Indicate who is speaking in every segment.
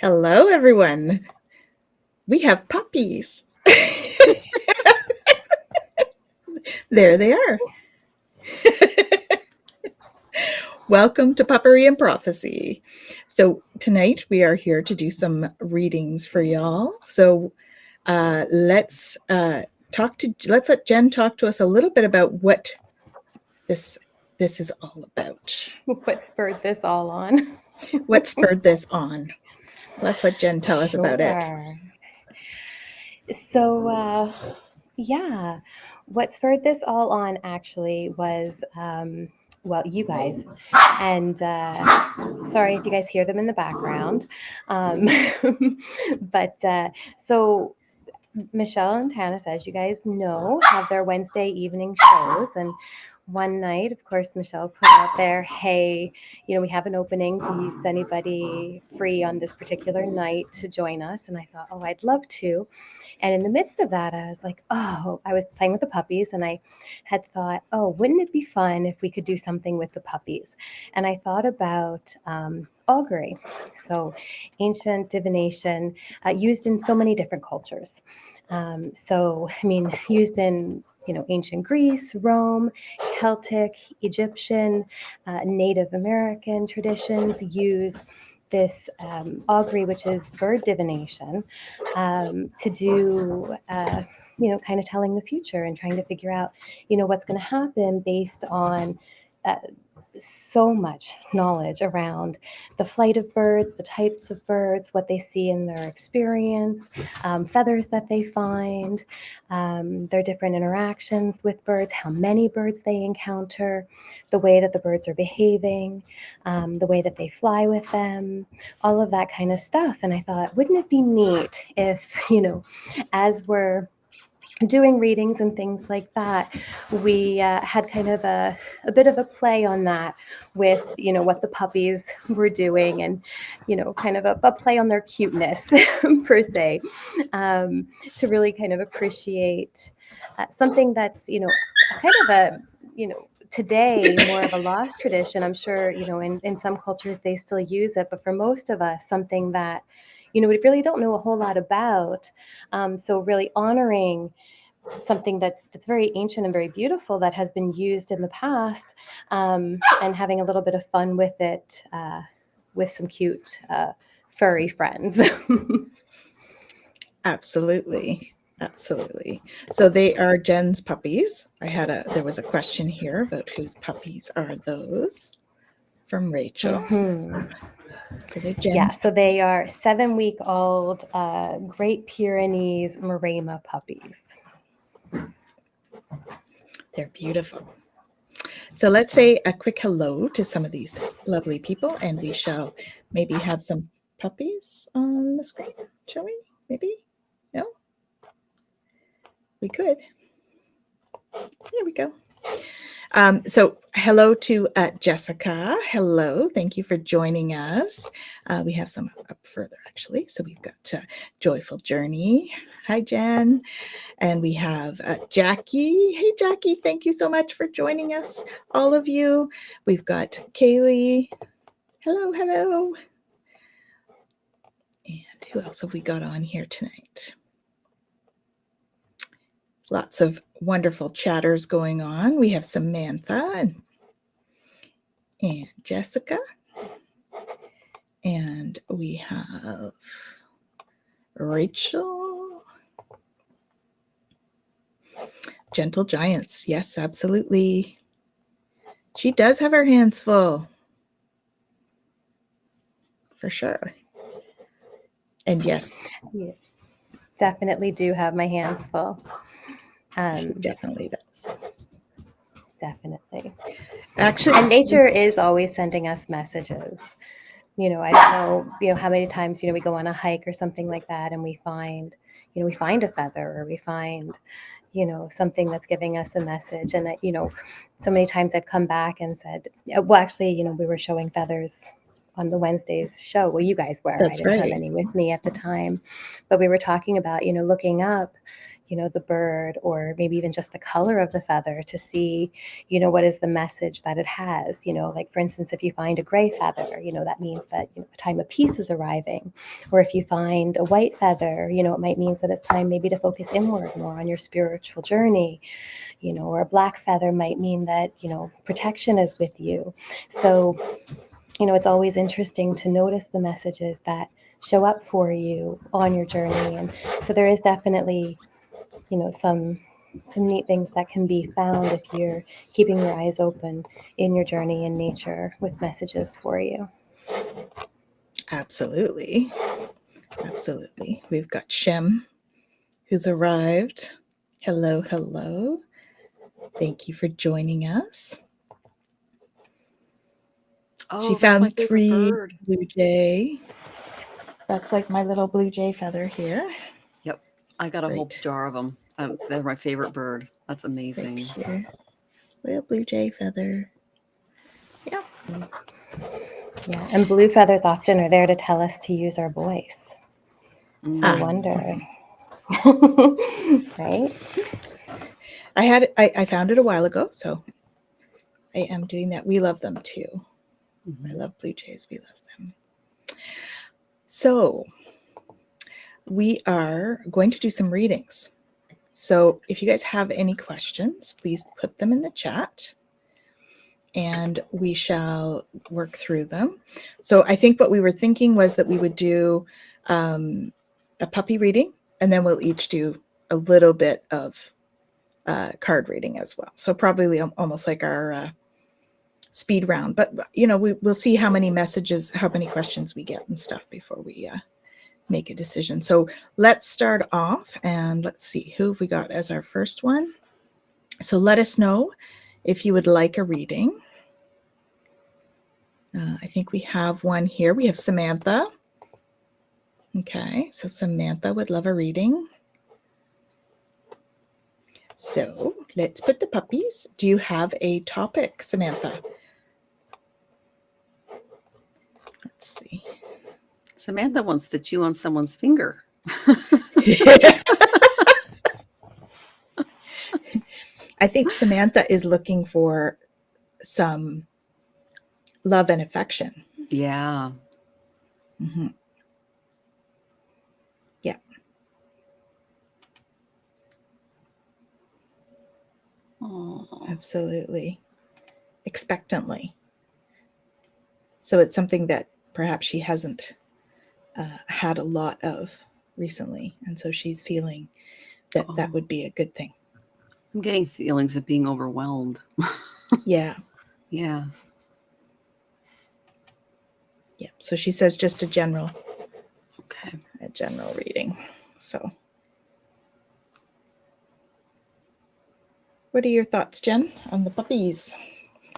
Speaker 1: Hello, everyone. We have puppies. There they are. Welcome to Puppury and Prophecy. So tonight we are here to do some readings for y'all. So let's let Jen talk to us a little bit about what this is all about.
Speaker 2: What spurred this all on?
Speaker 1: What spurred this on? Let's let Jen tell us about it.
Speaker 2: So, what spurred this all on actually was, you guys. And sorry if you guys hear them in the background. So Michelle and Tanys, as you guys know, have their Wednesday evening shows. And one night, of course, Michelle put out there, hey, we have an opening. Is anybody free on this particular night to join us? And I thought, oh, I'd love to. And in the midst of that, I was like, I was playing with the puppies and I had thought, oh, wouldn't it be fun if we could do something with the puppies? And I thought about augury. So ancient divination used in so many different cultures. Used in ancient Greece, Rome, Celtic, Egyptian, Native American traditions use this augury, which is bird divination, to do, kind of telling the future and trying to figure out, what's going to happen based on so much knowledge around the flight of birds, the types of birds, what they see in their experience, feathers that they find, their different interactions with birds, how many birds they encounter, the way that the birds are behaving, the way that they fly with them, all of that kind of stuff. And I thought, wouldn't it be neat if, as we're doing readings and things like that, we had kind of a bit of a play on that with, what the puppies were doing and, kind of a play on their cuteness per se, to really kind of appreciate something that's, kind of a, today more of a lost tradition. I'm sure, in some cultures they still use it, but for most of us, something that we really don't know a whole lot about. So really honoring something that's very ancient and very beautiful that has been used in the past, and having a little bit of fun with it, with some cute furry friends.
Speaker 1: Absolutely. So they are Jen's puppies. There was a question here about whose puppies are those from Rachel.
Speaker 2: Mm-hmm.
Speaker 1: So they're Jen's
Speaker 2: so they are 7-week-old Great Pyrenees Maremma puppies.
Speaker 1: They're beautiful. So let's say a quick hello to some of these lovely people, and we shall maybe have some puppies on the screen, shall we? Maybe? No? We could. There we go. So hello to Jessica. Hello. Thank you for joining us. We have some up further, actually. So we've got Joyful Journey. Hi, Jen. And we have Jackie. Hey, Jackie. Thank you so much for joining us, all of you. We've got Kaylee. Hello. And who else have we got on here tonight? Lots of wonderful chatters going on. We have Samantha and Jessica. And we have Rachel. Gentle Giants. Yes, absolutely. She does have her hands full. For sure. And yes.
Speaker 2: Yeah, definitely do have my hands full.
Speaker 1: She definitely does.
Speaker 2: Definitely.
Speaker 1: Actually,
Speaker 2: and nature is always sending us messages. I don't know, how many times, we go on a hike or something like that and we find a feather or we find, something that's giving us a message. And, so many times I've come back and said, well, actually, we were showing feathers on the Wednesday's show. Well, you guys were.
Speaker 1: That's
Speaker 2: I didn't
Speaker 1: right.
Speaker 2: have any with me at the time. But we were talking about, looking up, the bird, or maybe even just the color of the feather to see, what is the message that it has. Like for instance, if you find a gray feather, that means that a time of peace is arriving. Or if you find a white feather, it might mean that it's time maybe to focus inward more on your spiritual journey. Or a black feather might mean that, protection is with you. So, it's always interesting to notice the messages that show up for you on your journey. And so there is definitely, some neat things that can be found if you're keeping your eyes open in your journey in nature with messages for you.
Speaker 1: Absolutely. Absolutely. We've got Shem who's arrived. Hello, hello. Thank you for joining us.
Speaker 3: Oh,
Speaker 1: She
Speaker 3: that's
Speaker 1: found
Speaker 3: my favorite
Speaker 1: 3
Speaker 3: bird.
Speaker 1: blue jay. That's like my little blue jay feather here.
Speaker 3: Yep, I got a whole
Speaker 1: Right.
Speaker 3: jar of them. They're my favorite bird. That's
Speaker 1: Right
Speaker 3: amazing.
Speaker 1: here. Little blue jay feather. Yeah.
Speaker 2: Yeah, and blue feathers often are there to tell us to use our voice. So I wonder, right?
Speaker 1: I found it a while ago, so I am doing that. We love them too. I love blue jays. We love them. So we are going to do some readings. So if you guys have any questions, please put them in the chat and we shall work through them. So I think what we were thinking was that we would do a puppy reading, and then we'll each do a little bit of card reading as well. So probably almost like our speed round, but we'll see how many messages, how many questions we get and stuff before we make a decision. So let's start off, and let's see who have we got as our first one. So let us know if you would like a reading. I think we have one here. We have Samantha. Okay, so Samantha would love a reading. So let's put the puppies. Do you have a topic, Samantha? Let's see.
Speaker 3: Samantha wants to chew on someone's finger.
Speaker 1: I think Samantha is looking for some love and affection.
Speaker 3: Yeah.
Speaker 1: Mm-hmm. Yeah.
Speaker 3: Aww.
Speaker 1: Absolutely. Expectantly. So it's something that perhaps she hasn't had a lot of recently. And so she's feeling that that would be a good thing.
Speaker 3: I'm getting feelings of being overwhelmed.
Speaker 1: Yeah.
Speaker 3: Yeah.
Speaker 1: Yeah. So she says just a general reading. So what are your thoughts, Jen, on the puppies?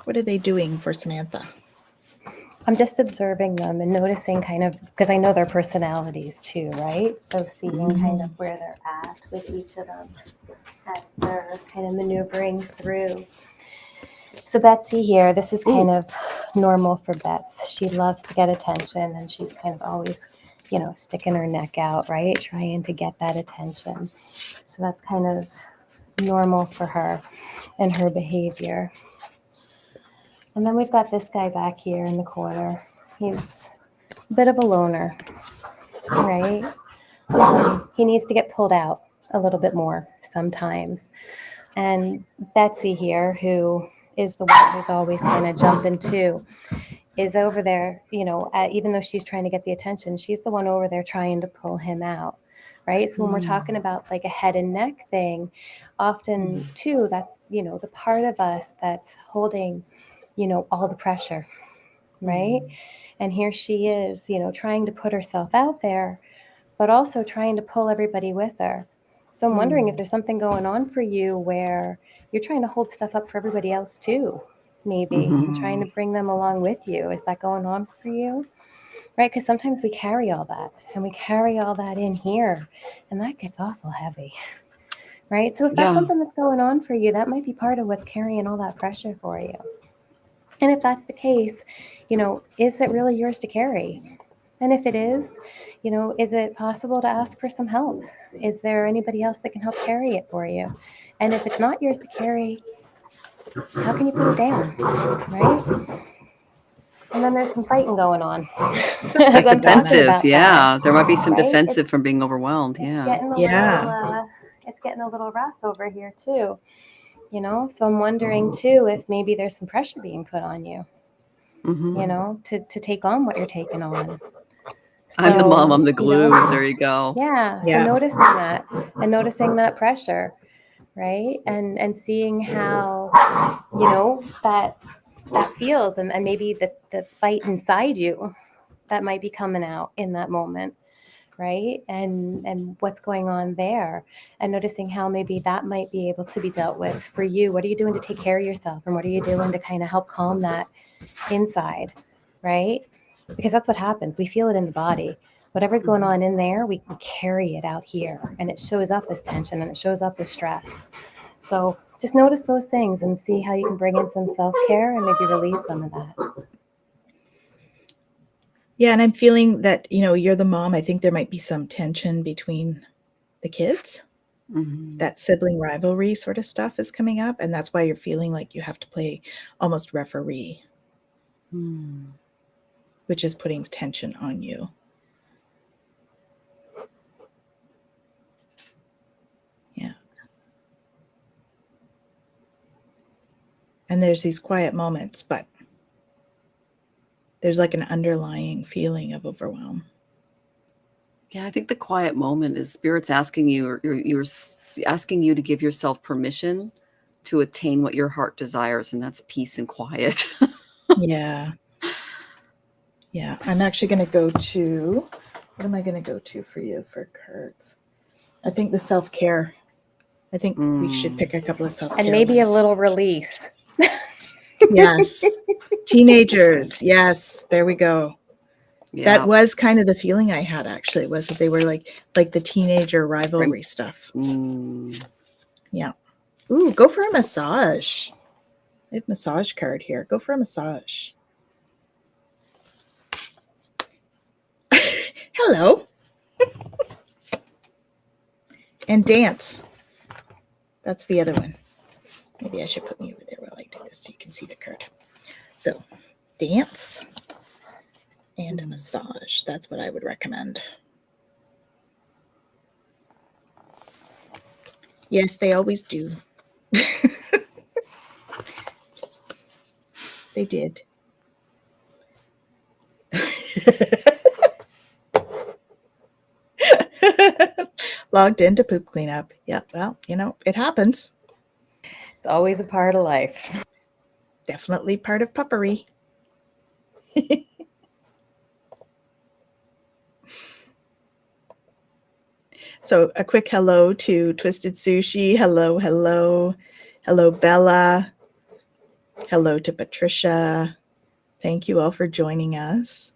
Speaker 1: What are they doing for Samantha?
Speaker 2: I'm just observing them and noticing kind of, because I know their personalities too, right? So seeing kind of where they're at with each of them as they're kind of maneuvering through. So Betsy here, this is kind of normal for Bets. She loves to get attention, and she's kind of always, sticking her neck out, right? Trying to get that attention. So that's kind of normal for her and her behavior. And then we've got this guy back here in the corner. He's a bit of a loner, right? He needs to get pulled out a little bit more sometimes. And Betsy here, who is the one who's always kind of jumping to, is over there, even though she's trying to get the attention, she's the one over there trying to pull him out, right? So when we're talking about like a head and neck thing, often too, that's, the part of us that's holding, all the pressure, right? And here she is, trying to put herself out there, but also trying to pull everybody with her. So I'm wondering if there's something going on for you where you're trying to hold stuff up for everybody else too, maybe, trying to bring them along with you. Is that going on for you? Right? Because sometimes we carry all that, and we carry all that in here, and that gets awful heavy. Right? So if that's something that's going on for you, that might be part of what's carrying all that pressure for you. And if that's the case, is it really yours to carry? And if it is, is it possible to ask for some help? Is there anybody else that can help carry it for you? And if it's not yours to carry, how can you put it down, right? And then there's some fighting going on.
Speaker 1: Some
Speaker 2: As
Speaker 1: fighting
Speaker 2: I'm
Speaker 1: going on.
Speaker 2: talking
Speaker 3: Defensive,
Speaker 2: about
Speaker 3: yeah. There might be
Speaker 2: that,
Speaker 3: some
Speaker 2: right?
Speaker 3: defensive from being overwhelmed.
Speaker 2: It's
Speaker 3: Yeah.
Speaker 2: getting a it's getting a little rough over here too. So I'm wondering too if maybe there's some pressure being put on you,
Speaker 3: Mm-hmm.
Speaker 2: to take on what you're taking on.
Speaker 3: I'm the mom, I'm the
Speaker 2: you
Speaker 3: glue.
Speaker 2: know,
Speaker 3: There you go.
Speaker 2: yeah. So
Speaker 1: Yeah.
Speaker 2: noticing that pressure, right? And seeing how, that feels, and maybe the fight inside you that might be coming out in that moment, right? And what's going on there, and noticing how maybe that might be able to be dealt with for you. What are you doing to take care of yourself, and what are you doing to kind of help calm that inside, right? Because that's what happens. We feel it in the body. Whatever's going on in there, we can carry it out here, and it shows up as tension, and it shows up as stress. So just notice those things and see how you can bring in some self-care and maybe release some of that.
Speaker 1: Yeah, and I'm feeling that, you're the mom. I think there might be some tension between the kids.
Speaker 3: Mm-hmm.
Speaker 1: That sibling rivalry sort of stuff is coming up, and that's why you're feeling like you have to play almost referee, which is putting tension on you. Yeah. And there's these quiet moments, but there's like an underlying feeling of overwhelm.
Speaker 3: Yeah, I think the quiet moment is Spirit's asking you, or you're asking you to give yourself permission to attain what your heart desires, and that's peace and quiet.
Speaker 1: Yeah. Yeah. I'm actually going to go to, what am I going to go to for you for cards? I think the self-care. I think we should pick a couple of self-care
Speaker 2: And maybe
Speaker 1: ones.
Speaker 2: a little release.
Speaker 1: Yes. Teenagers. Yes. There we go.
Speaker 3: Yeah.
Speaker 1: That was kind of the feeling I had, actually, was that they were like the teenager rivalry stuff. Yeah. Ooh, go for a massage. I have a massage card here. Go for a massage. Hello. And dance. That's the other one. Maybe I should put me over there while I do this so you can see the card. So, dance and a massage. That's what I would recommend. Yes, they always do. They did. Logged into poop cleanup. Yeah, well, it happens.
Speaker 2: It's always a part of life.
Speaker 1: Definitely part of puppery. So a quick hello to Twisted Sushi. Hello, hello. Hello, Bella. Hello to Patricia. Thank you all for joining us.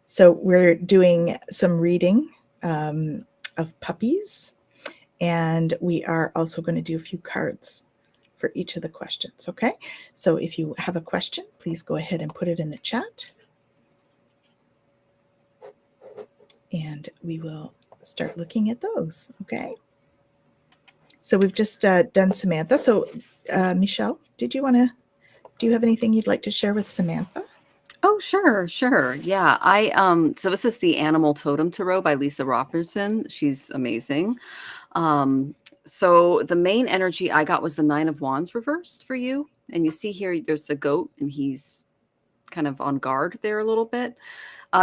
Speaker 1: So we're doing some reading of puppies, and we are also going to do a few cards for each of the questions, okay? So if you have a question, please go ahead and put it in the chat, and we will start looking at those, okay? So we've just done Samantha. So Michelle, do you have anything you'd like to share with Samantha?
Speaker 3: Oh, sure. Yeah. So this is the Animal Totem Tarot by Lisa Robertson. She's amazing. So the main energy I got was the Nine of Wands reversed for you. And you see here, there's the goat, and he's kind of on guard there a little bit.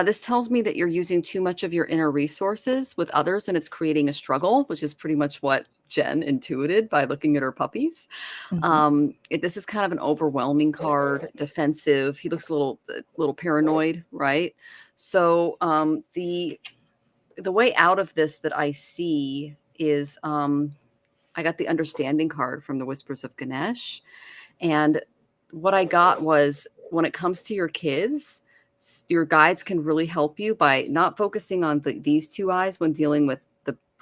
Speaker 3: This tells me that you're using too much of your inner resources with others, and it's creating a struggle, which is pretty much what Jen intuited by looking at her puppies. This is kind of an overwhelming card, defensive. He looks a little paranoid, right? So the way out of this that I see is I got the understanding card from the Whispers of Ganesh. And what I got was, when it comes to your kids, your guides can really help you by not focusing on these two eyes when dealing with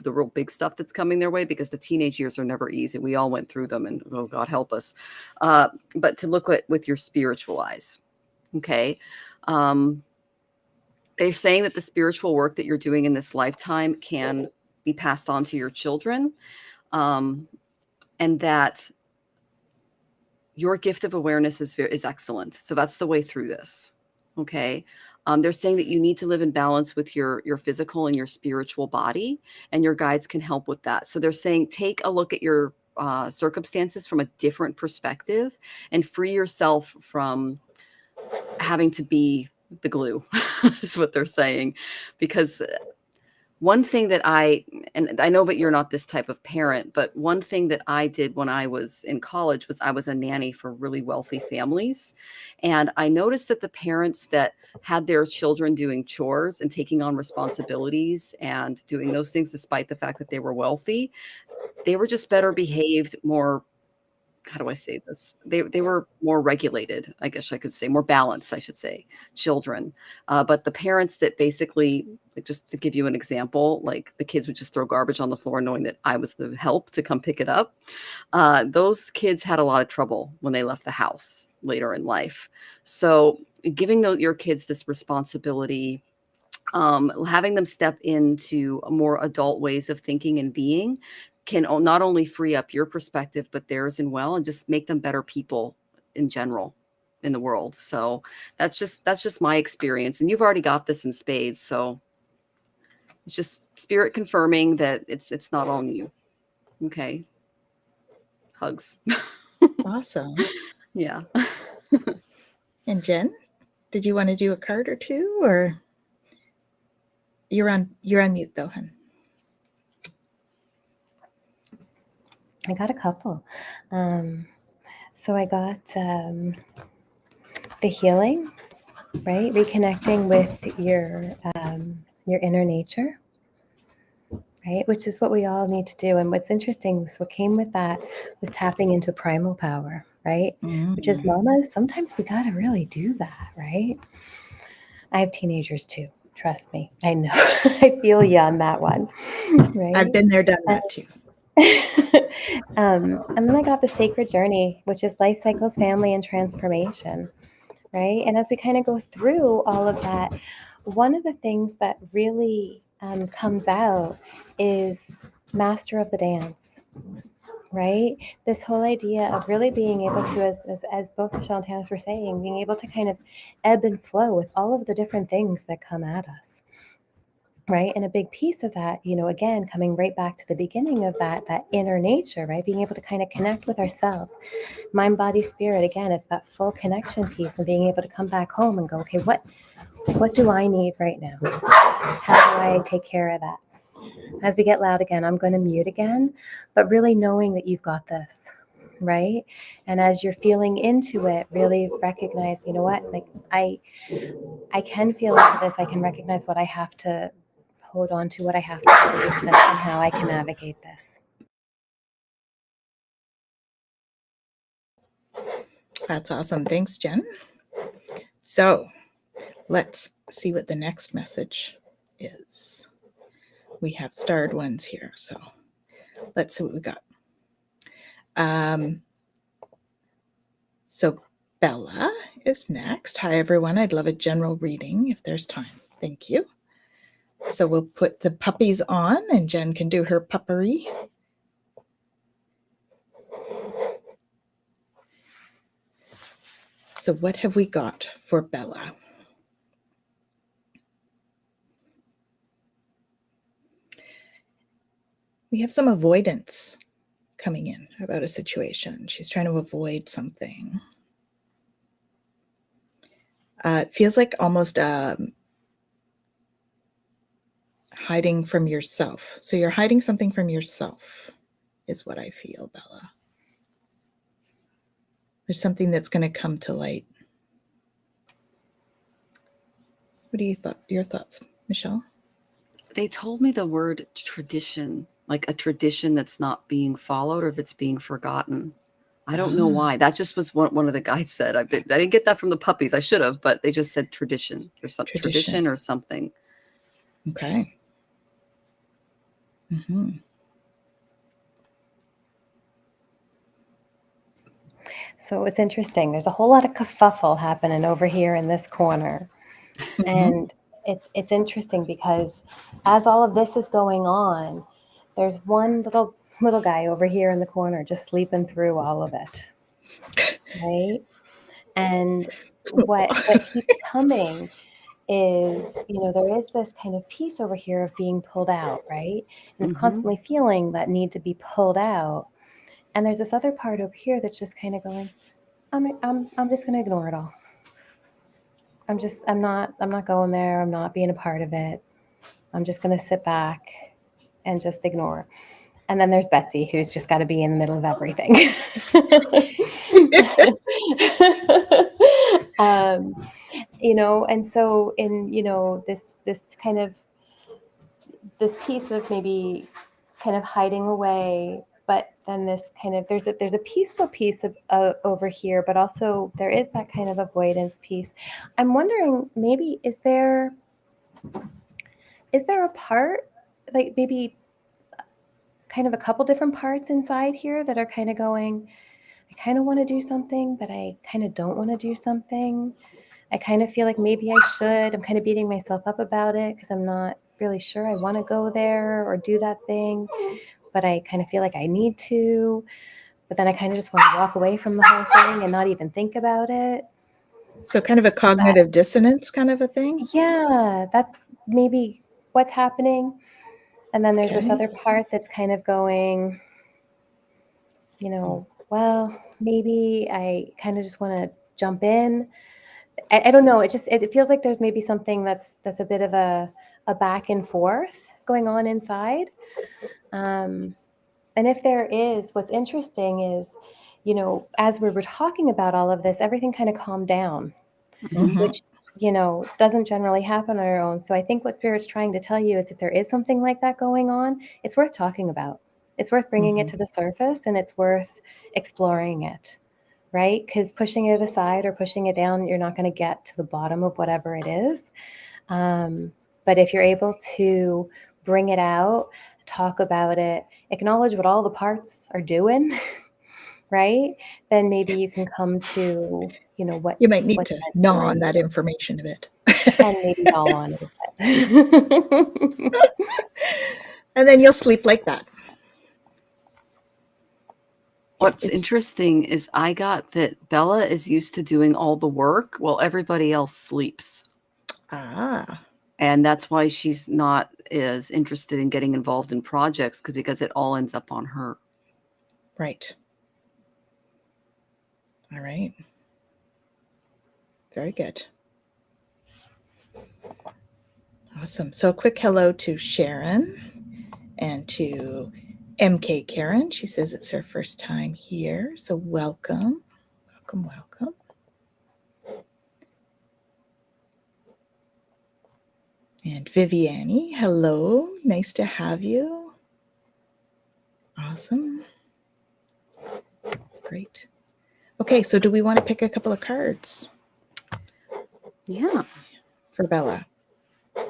Speaker 3: the real big stuff that's coming their way, because the teenage years are never easy. We all went through them, and oh, God help us. But to look at with your spiritual eyes. Okay. they're saying that the spiritual work that you're doing in this lifetime can be passed on to your children, and that your gift of awareness is excellent. So that's the way through this. Okay. They're saying that you need to live in balance with your physical and your spiritual body, and your guides can help with that. So they're saying take a look at your circumstances from a different perspective and free yourself from having to be the glue is what they're saying. Because one thing that and I know that you're not this type of parent, but one thing that I did when I was in college was I was a nanny for really wealthy families. And I noticed that the parents that had their children doing chores and taking on responsibilities and doing those things, despite the fact that they were wealthy, they were just better behaved, more, how do I say this? They were more regulated, I guess I could say, more balanced, I should say, children. But the parents that basically, like, just to give you an example, like the kids would just throw garbage on the floor knowing that I was the help to come pick it up. Those kids had a lot of trouble when they left the house later in life. So giving your kids this responsibility, having them step into more adult ways of thinking and being can not only free up your perspective, but theirs as well, and just make them better people in general in the world. So that's just my experience. And you've already got this in spades. So it's just spirit confirming that it's not on you. Okay. Hugs.
Speaker 1: Awesome.
Speaker 3: Yeah.
Speaker 1: And Jen, did you want to do a card or two, or you're on mute though, hun?
Speaker 2: I got a couple. So I got the healing, right? Reconnecting with your inner nature, right? Which is what we all need to do. And what's interesting is what came with that was tapping into primal power, right? Which is mamas. Sometimes we got to really do that, right? I have teenagers too. Trust me. I know. I feel you on that one, right?
Speaker 1: I've been there, done that too.
Speaker 2: And then I got the sacred journey, which is life cycles, family, and transformation, right? And as we kind of go through all of that, one of the things that really comes out is master of the dance, right? This whole idea of really being able to, as both Michelle and Tanys were saying, being able to kind of ebb and flow with all of the different things that come at us. Right. And a big piece of that, again, coming right back to the beginning of that inner nature, right? Being able to kind of connect with ourselves, mind, body, spirit. Again, it's that full connection piece and being able to come back home and go, okay, what do I need right now? How do I take care of that? As we get loud again, I'm going to mute again, but really knowing that you've got this, right? And as you're feeling into it, really recognize, you know what, like I can feel into this. I can recognize what I have to hold on to, what I have to release, and how I can navigate this.
Speaker 1: That's awesome. Thanks, Jen. So let's see what the next message is. We have starred ones here, so let's see what we got. So Bella is next. Hi, everyone. I'd love a general reading if there's time. Thank you. So we'll put the puppies on and Jen can do her puppery. So what have we got for Bella? We have some avoidance coming in about a situation. She's trying to avoid something. It feels like almost hiding from yourself. So you're hiding something from yourself is what I feel, Bella. There's something that's going to come to light. What are your thoughts, Michelle?
Speaker 3: They told me the word tradition, like a tradition that's not being followed or if it's being forgotten. I don't know why. That just was what one of the guys said. I didn't get that from the puppies. I should have, but they just said tradition or some tradition or something.
Speaker 1: Okay. Mm-hmm.
Speaker 2: So it's interesting. There's a whole lot of kerfuffle happening over here in this corner. Mm-hmm. And it's interesting because as all of this is going on, there's one little guy over here in the corner just sleeping through all of it, right? And what keeps coming is, there is this kind of piece over here of being pulled out, right? And of constantly feeling that need to be pulled out. And there's this other part over here that's just kind of going, I'm just going to ignore it all. I'm not going there. I'm not being a part of it. I'm just going to sit back and just ignore. And then there's Betsy, who's just got to be in the middle of everything. And so in, this kind of, this piece of maybe kind of hiding away, but then this kind of, there's a peaceful piece of over here, but also there is that kind of avoidance piece. I'm wondering, maybe, is there a part, like maybe kind of a couple different parts inside here that are kind of going, I kind of want to do something, but I kind of don't want to do something. I kind of feel like maybe I should. I'm kind of beating myself up about it because I'm not really sure I want to go there or do that thing, but I kind of feel like I need to. But then I kind of just want to walk away from the whole thing and not even think about it.
Speaker 1: So kind of a cognitive dissonance kind of a thing?
Speaker 2: Yeah, that's maybe what's happening. And then there's this
Speaker 1: Okay.
Speaker 2: other part that's kind of going, well, maybe I kind of just want to jump in. I don't know. It feels like there's maybe something that's a bit of a back and forth going on inside. And if there is, what's interesting is, as we were talking about all of this, everything kind of calmed down, which, doesn't generally happen on our own. So I think what Spirit's trying to tell you is if there is something like that going on, it's worth talking about. It's worth bringing it to the surface, and it's worth exploring it, right? Because pushing it aside or pushing it down, you're not going to get to the bottom of whatever it is. But if you're able to bring it out, talk about it, acknowledge what all the parts are doing, right? Then maybe you can come to, what
Speaker 1: You might need
Speaker 2: what's
Speaker 1: to
Speaker 2: meant
Speaker 1: gnaw
Speaker 2: for
Speaker 1: on
Speaker 2: you,
Speaker 1: that information a bit.
Speaker 2: and maybe all on it.
Speaker 1: And then you'll sleep like that.
Speaker 3: What's
Speaker 1: It's-
Speaker 3: interesting is I got that Bella is used to doing all the work while everybody else sleeps.
Speaker 1: Ah,
Speaker 3: And that's why she's not as interested in getting involved in projects because it all ends up on her.
Speaker 1: right. All right. Very good. Awesome. So a quick hello to Sharon and to MK Karen. She says it's her first time here. So welcome. Welcome, welcome. And Viviani, hello. Nice to have you. Awesome. Great. Okay, so do we want to pick a couple of cards
Speaker 3: Yeah.
Speaker 1: for Bella? I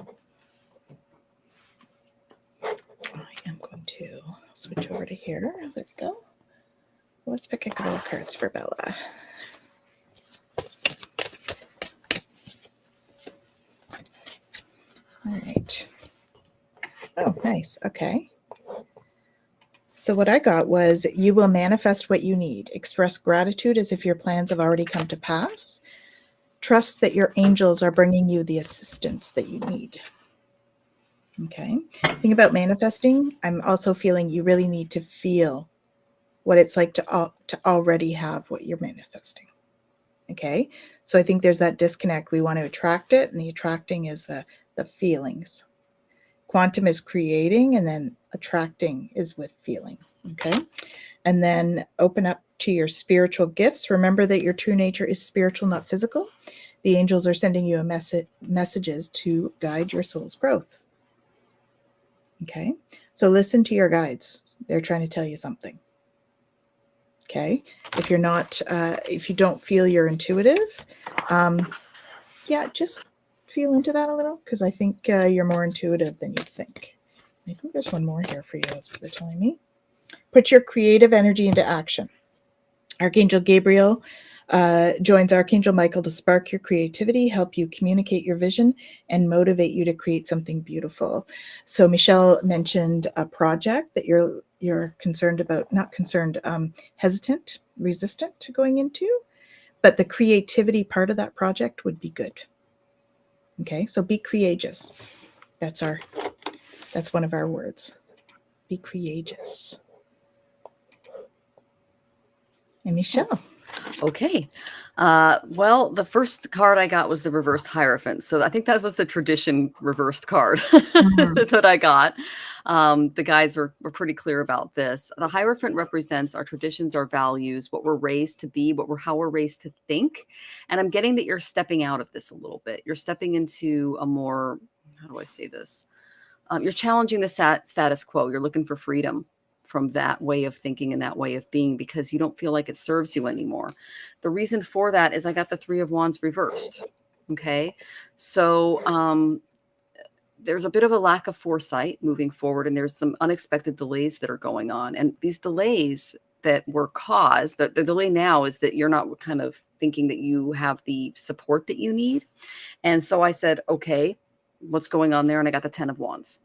Speaker 1: am going to switch over to here. There we go. Let's pick a couple of cards for Bella. All right. Oh, nice. Okay. So what I got was, you will manifest what you need. Express gratitude as if your plans have already come to pass. Trust that your angels are bringing you the assistance that you need. Okay. Think about manifesting. I'm also feeling you really need to feel what it's like to already have what you're manifesting. Okay. So I think there's that disconnect. We want to attract it, and the attracting is the feelings. Quantum is creating, and then attracting is with feeling. Okay. And then open up to your spiritual gifts. Remember that your true nature is spiritual, not physical. The angels are sending you messages to guide your soul's growth. Okay. So listen to your guides. They're trying to tell you something. Okay. If you're not, if you don't feel you're intuitive, just feel into that a little, because I think you're more intuitive than you think. I think there's one more here for you, as they're telling me. Put your creative energy into action. Archangel Gabriel joins Archangel Michael to spark your creativity, help you communicate your vision, and motivate you to create something beautiful. So Michelle mentioned a project that you're concerned about, not concerned, hesitant, resistant to going into, but the creativity part of that project would be good. Okay, so be courageous. That's one of our words. Be courageous. And Michelle.
Speaker 3: Okay. Well, the first card I got was the reversed Hierophant. So I think that was the tradition reversed card that I got. The guides were pretty clear about this. The Hierophant represents our traditions, our values, what we're raised to be, how we're raised to think. And I'm getting that you're stepping out of this a little bit. You're stepping into a more, how do I say this? You're challenging the status quo. You're looking for freedom from that way of thinking and that way of being because you don't feel like it serves you anymore. The reason for that is I got the Three of Wands reversed. Okay. So there's a bit of a lack of foresight moving forward, and there's some unexpected delays that are going on. And these delays that were caused, the delay now is that you're not kind of thinking that you have the support that you need. And so I said, okay, what's going on there? And I got the 10 of Wands.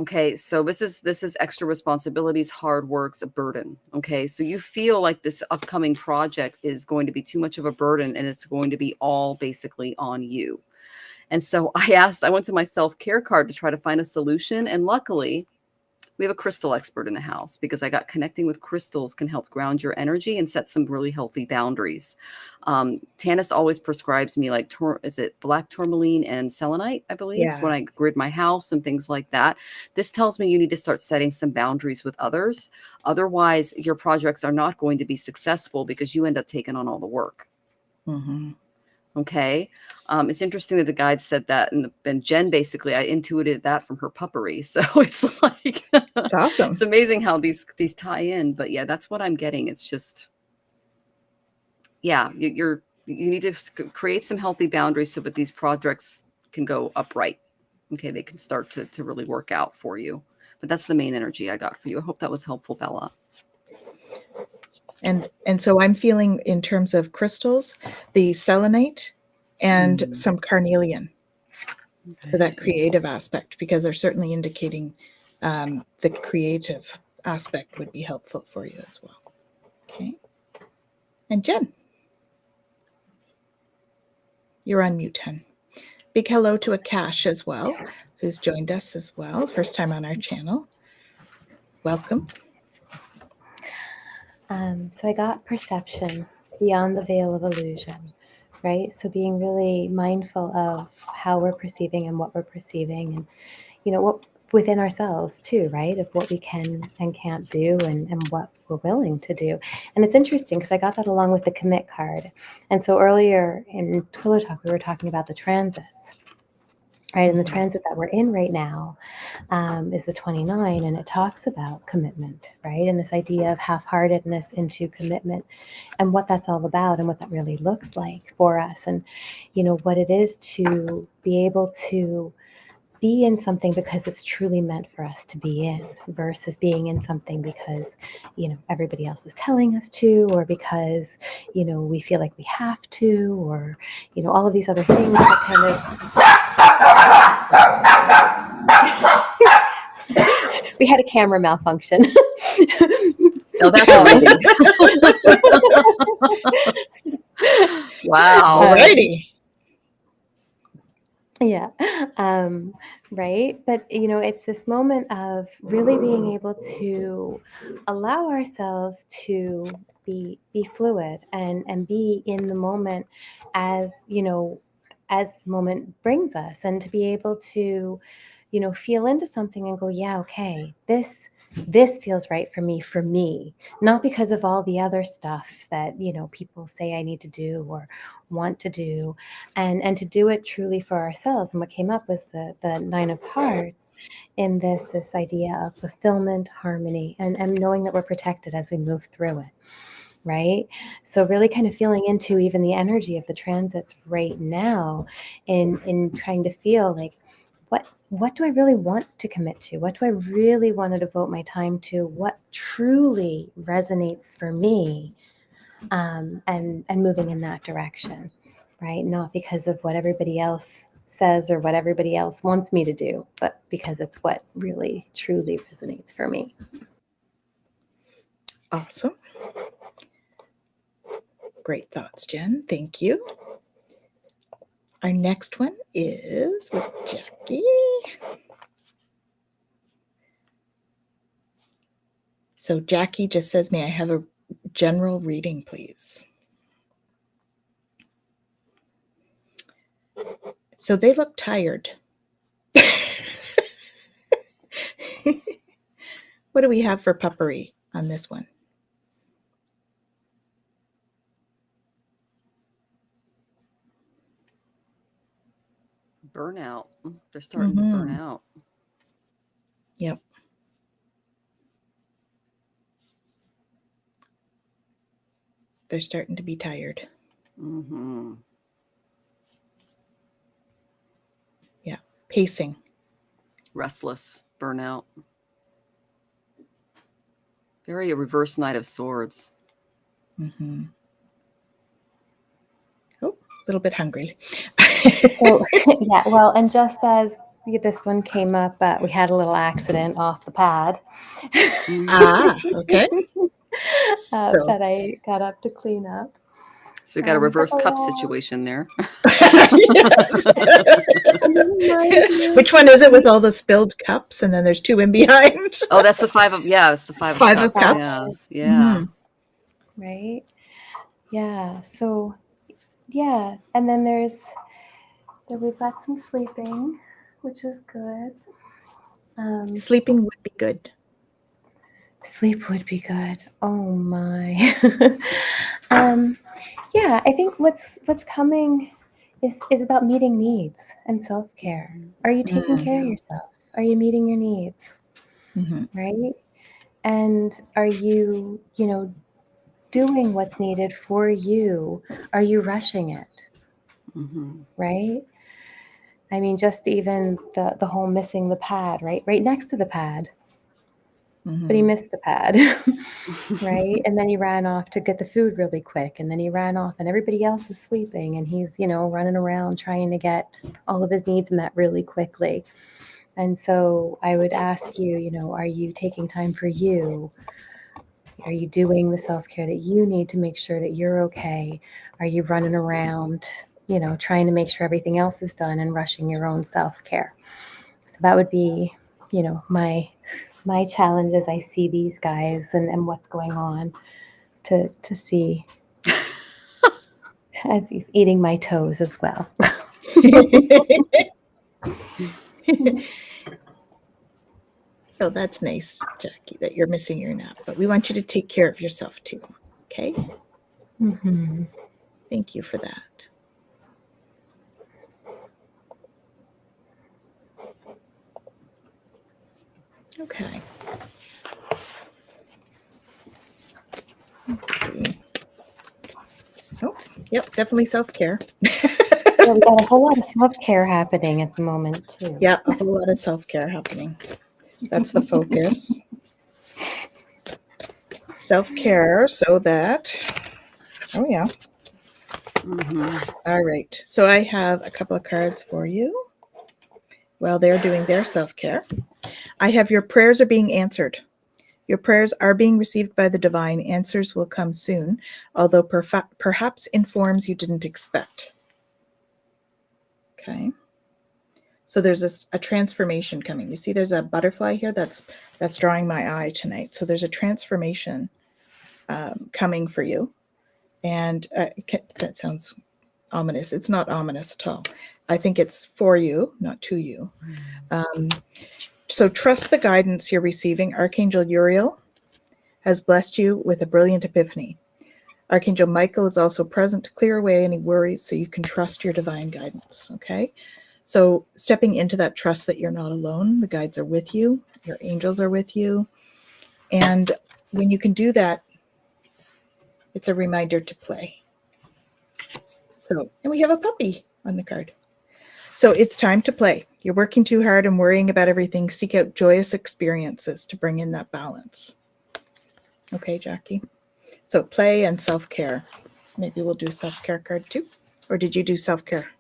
Speaker 3: Okay, so this is extra responsibilities, hard work's a burden. Okay, so you feel like this upcoming project is going to be too much of a burden and it's going to be all basically on you. And so I went to my self-care card to try to find a solution. And luckily, we have a crystal expert in the house because I got connecting with crystals can help ground your energy and set some really healthy boundaries. Tanys always prescribes me like, is it black tourmaline and selenite, I believe, when I grid my house and things like that. This tells me you need to start setting some boundaries with others. Otherwise, your projects are not going to be successful because you end up taking on all the work.
Speaker 1: Mm-hmm.
Speaker 3: Okay. It's interesting that the guide said that. And Jen, basically, I intuited that from her Puppery. So it's like,
Speaker 1: it's awesome.
Speaker 3: It's amazing how these tie in. But yeah, that's what I'm getting. It's just, yeah, you need to create some healthy boundaries so that these projects can go upright. Okay. They can start to really work out for you. But that's the main energy I got for you. I hope that was helpful, Bella.
Speaker 1: And so I'm feeling in terms of crystals, the selenite and some carnelian for that creative aspect, because they're certainly indicating the creative aspect would be helpful for you as well. Okay. And Jen, you're on mute, hun. Big hello to Akash as well, who's joined us as well. First time on our channel. Welcome.
Speaker 2: So I got perception beyond the veil of illusion, right? So being really mindful of how we're perceiving and what we're perceiving and, what within ourselves too, right? Of what we can and can't do and what we're willing to do. And it's interesting because I got that along with the commit card. And so earlier in Twillow Talk, we were talking about the transits. Right, and the transit that we're in right now is the 29, and it talks about commitment, right? And this idea of half-heartedness into commitment and what that's all about and what that really looks like for us. And, what it is to be able to be in something because it's truly meant for us to be in versus being in something because, everybody else is telling us to, or because, we feel like we have to, or, all of these other things that kind of... We had a camera malfunction.
Speaker 3: No, that's amazing. Wow.
Speaker 1: Alrighty.
Speaker 2: Yeah. Right. But, it's this moment of really being able to allow ourselves to be fluid and be in the moment as the moment brings us, and to be able to, feel into something and go, yeah, okay, this feels right for me, not because of all the other stuff that, people say I need to do or want to do, and to do it truly for ourselves. And what came up was the 9 of Hearts in this idea of fulfillment, harmony, and knowing that we're protected as we move through it. Right. So really kind of feeling into even the energy of the transits right now in trying to feel like, what do I really want to commit to? What do I really want to devote my time to? What truly resonates for me? and moving in that direction, right? Not because of what everybody else says or what everybody else wants me to do, but because it's what really, truly resonates for me.
Speaker 1: Awesome. Great thoughts, Jen. Thank you. Our next one is with Jackie. So Jackie just says, may I have a general reading, please? So they look tired. What do we have for puppery on this one?
Speaker 3: Burnout. They're starting to burn out.
Speaker 1: Yep. They're starting to be tired.
Speaker 3: Mm-hmm.
Speaker 1: Yeah. Pacing.
Speaker 3: Restless. Burnout. Very a reverse Knight of Swords.
Speaker 1: Mm-hmm. Oh, a little bit hungry.
Speaker 2: So, yeah, well, and just as this one came up, we had a little accident off the pad.
Speaker 1: Okay.
Speaker 2: That I got up to clean up.
Speaker 3: So we got a reverse cup situation there.
Speaker 1: Which one is it with all the spilled cups? And then there's two in behind.
Speaker 3: Oh, that's the five of, yeah, it's the five of cups.
Speaker 1: cups.
Speaker 3: Yeah.
Speaker 2: Right. Yeah. So, yeah. And then we've got some sleeping, which is good.
Speaker 1: Sleeping would be good.
Speaker 2: Sleep would be good. Oh my. Yeah, I think what's coming is about meeting needs and self-care. Are you taking care of yourself? Are you meeting your needs? Right? And are you, doing what's needed for you? Are you rushing it? Right? I mean, just even the whole missing the pad, right? Right next to the pad. But he missed the pad, right? And then he ran off to get the food really quick. And then he ran off and everybody else is sleeping. And he's, running around trying to get all of his needs met really quickly. And so I would ask you, are you taking time for you? Are you doing the self-care that you need to make sure that you're okay? Are you running around, trying to make sure everything else is done and rushing your own self-care? So that would be, my challenge as I see these guys and what's going on to see as he's eating my toes as well.
Speaker 1: Oh, that's nice, Jackie, that you're missing your nap. But we want you to take care of yourself too. Okay? Thank you for that. Okay. Let's see. Oh, yep, definitely self-care.
Speaker 2: Yeah, we got a whole lot of self-care happening at the moment too.
Speaker 1: Yeah, a whole lot of self-care happening. That's the focus. Self-care so that, oh yeah. All right. So I have a couple of cards for you while they're doing their self-care. I have your prayers are being answered. Your prayers are being received by the divine. Answers will come soon, although perhaps in forms you didn't expect. Okay. So there's a transformation coming. You see there's a butterfly here that's drawing my eye tonight. So there's a transformation coming for you. And that sounds ominous. It's not ominous at all. I think it's for you, not to you. So trust the guidance you're receiving. Archangel Uriel has blessed you with a brilliant epiphany. Archangel Michael is also present to clear away any worries so you can trust your divine guidance, okay? So stepping into that trust that you're not alone, the guides are with you, your angels are with you. And when you can do that, it's a reminder to play. So, and we have a puppy on the card. So it's time to play. You're working too hard and worrying about everything. Seek out joyous experiences to bring in that balance. Okay, Jackie. So play and self-care. Maybe we'll do a self-care card too. Or did you do self-care,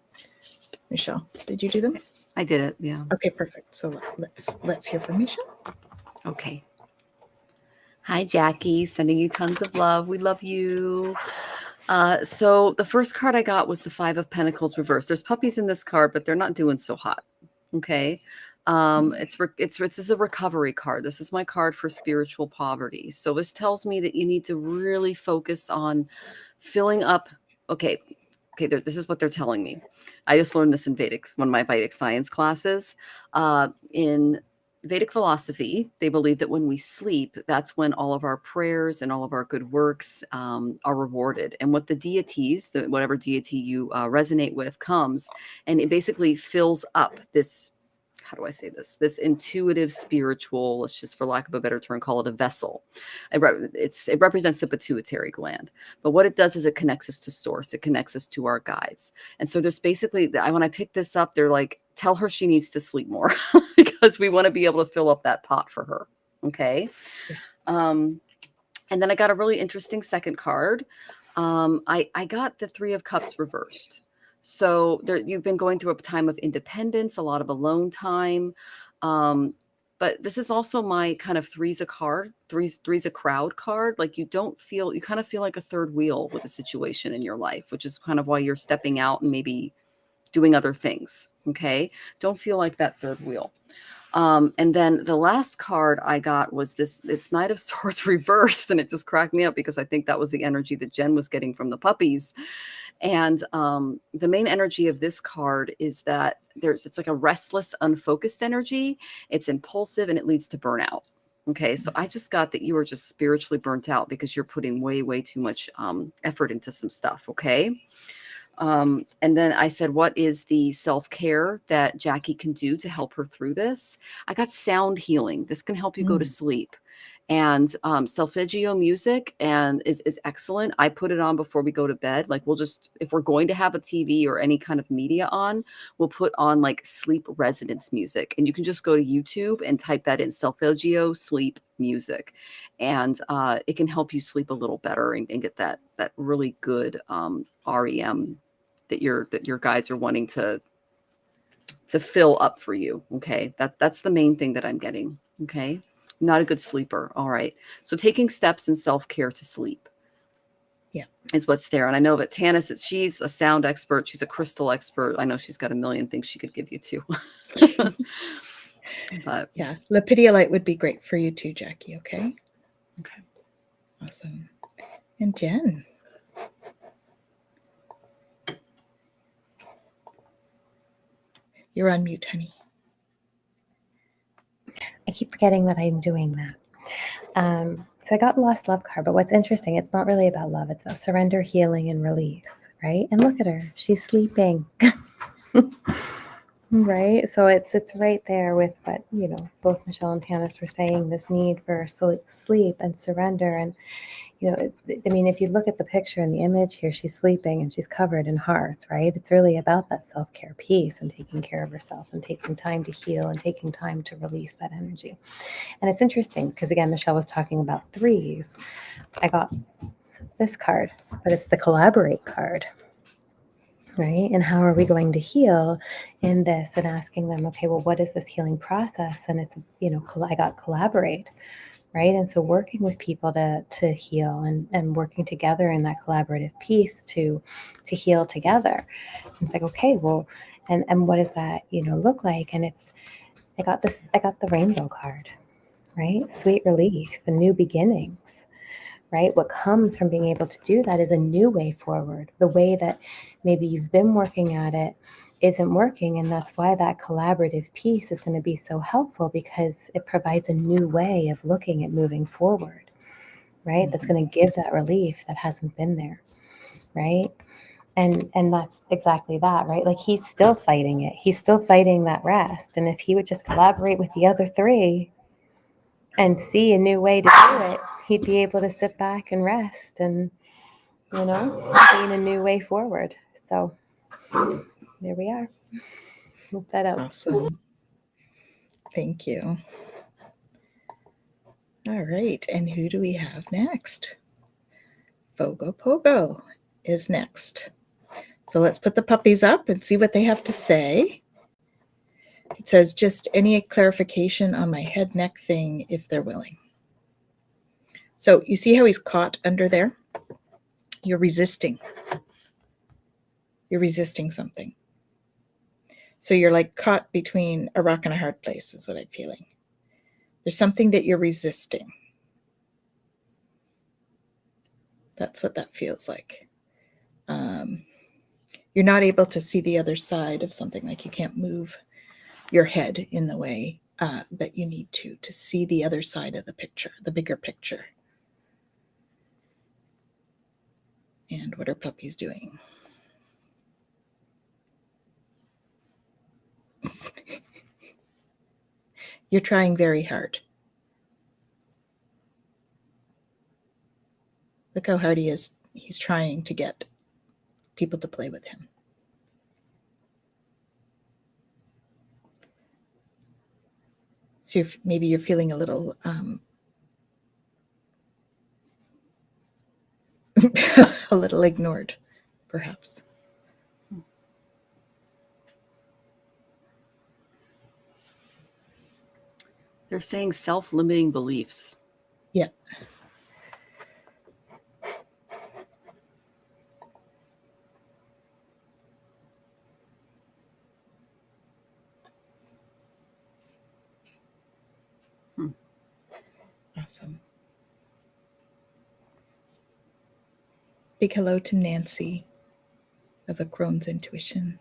Speaker 1: Michelle? Did you do them?
Speaker 3: I did it. Yeah.
Speaker 1: Okay, perfect. So let's hear from Michelle.
Speaker 3: Okay. Hi, Jackie. Sending you tons of love. We love you. So the first card I got was the Five of Pentacles reversed. There's puppies in this card, but they're not doing so hot. Okay. This is a recovery card. This is my card for spiritual poverty. So this tells me that you need to really focus on filling up. Okay. This is what they're telling me. I just learned this in one of my Vedic science classes. In Vedic philosophy, they believe that when we sleep, that's when all of our prayers and all of our good works are rewarded. And what the deities, whatever deity you resonate with, comes and it basically fills up this. How do I say this? This intuitive spiritual, let's just for lack of a better term, call it a vessel. It represents the pituitary gland. But what it does is it connects us to source. It connects us to our guides. And so there's basically, when I picked this up, they're like, tell her she needs to sleep more because we want to be able to fill up that pot for her. Okay.
Speaker 1: Yeah.
Speaker 3: And then I got a really interesting second card. I got the Three of Cups reversed. So you've been going through a time of independence, a lot of alone time. But this is also my kind of three's a crowd card. Like you kind of feel like a third wheel with a situation in your life, which is kind of why you're stepping out and maybe doing other things. Okay. Don't feel like that third wheel. And then the last card I got was it's Knight of Swords reversed. And it just cracked me up because I think that was the energy that Jen was getting from the puppies. And the main energy of this card is that it's like a restless, unfocused energy. It's impulsive and it leads to burnout. Okay. So I just got that you are just spiritually burnt out because you're putting way, way too much effort into some stuff. Okay. And then I said, what is the self-care that Jackie can do to help her through this? I got sound healing. This can help you go to sleep. And solfeggio music is excellent. I put it on before we go to bed. Like if we're going to have a TV or any kind of media on, we'll put on like sleep resonance music. And you can just go to YouTube and type that in, solfeggio sleep music. And it can help you sleep a little better and get that really good REM that your guides are wanting to fill up for you. Okay. That's the main thing that I'm getting. Okay. Not a good sleeper. All right. So taking steps in self-care to sleep.
Speaker 1: Yeah.
Speaker 3: Is what's there. And I know that Tanys, she's a sound expert. She's a crystal expert. I know she's got a million things she could give you too. But
Speaker 1: yeah, Lepidolite would be great for you too, Jackie. Okay.
Speaker 3: Okay.
Speaker 1: Awesome. And Jen. You're on mute, honey.
Speaker 2: I keep forgetting that I'm doing that. So I got the Lost Love card, but what's interesting, it's not really about love. It's about surrender, healing, and release, right? And look at her. She's sleeping. Right? So it's right there with what, both Michelle and Tanys were saying, this need for sleep and surrender. And, I mean, if you look at the picture and the image here, she's sleeping and she's covered in hearts, right? It's really about that self-care piece and taking care of herself and taking time to heal and taking time to release that energy. And it's interesting because, again, Michelle was talking about threes. I got this card, but it's the collaborate card. Right? And how are we going to heal in this? And asking them, okay, well, what is this healing process? And it's, I got collaborate, right? And so working with people to heal and working together in that collaborative piece to heal together. It's like, okay, well, and what does that, look like? And I got the rainbow card, right? Sweet relief, the new beginnings. Right? What comes from being able to do that is a new way forward. The way that maybe you've been working at it isn't working. And that's why that collaborative piece is going to be so helpful, because it provides a new way of looking at moving forward, right? Mm-hmm. That's going to give that relief that hasn't been there, right? And that's exactly that, right? Like he's still fighting it. He's still fighting that rest. And if he would just collaborate with the other three and see a new way to do it, he'd be able to sit back and rest and, gain a new way forward. So there we are. Hope that helps.
Speaker 1: Awesome. Thank you. All right. And who do we have next? Fogo Pogo is next. So let's put the puppies up and see what they have to say. It says, just any clarification on my head neck thing if they're willing. So you see how he's caught under there? You're resisting. You're resisting something. So you're like caught between a rock and a hard place is what I'm feeling. There's something that you're resisting. That's what that feels like. You're not able to see the other side of something, like you can't move your head in the way that you need to see the other side of the picture, the bigger picture. And what are puppies doing? You're trying very hard. Look how hard he is. He's trying to get people to play with him. So maybe you're feeling a little a little ignored, perhaps.
Speaker 3: They're saying self-limiting beliefs.
Speaker 1: Yeah. Awesome. Big hello to Nancy of A Crone's Intuition.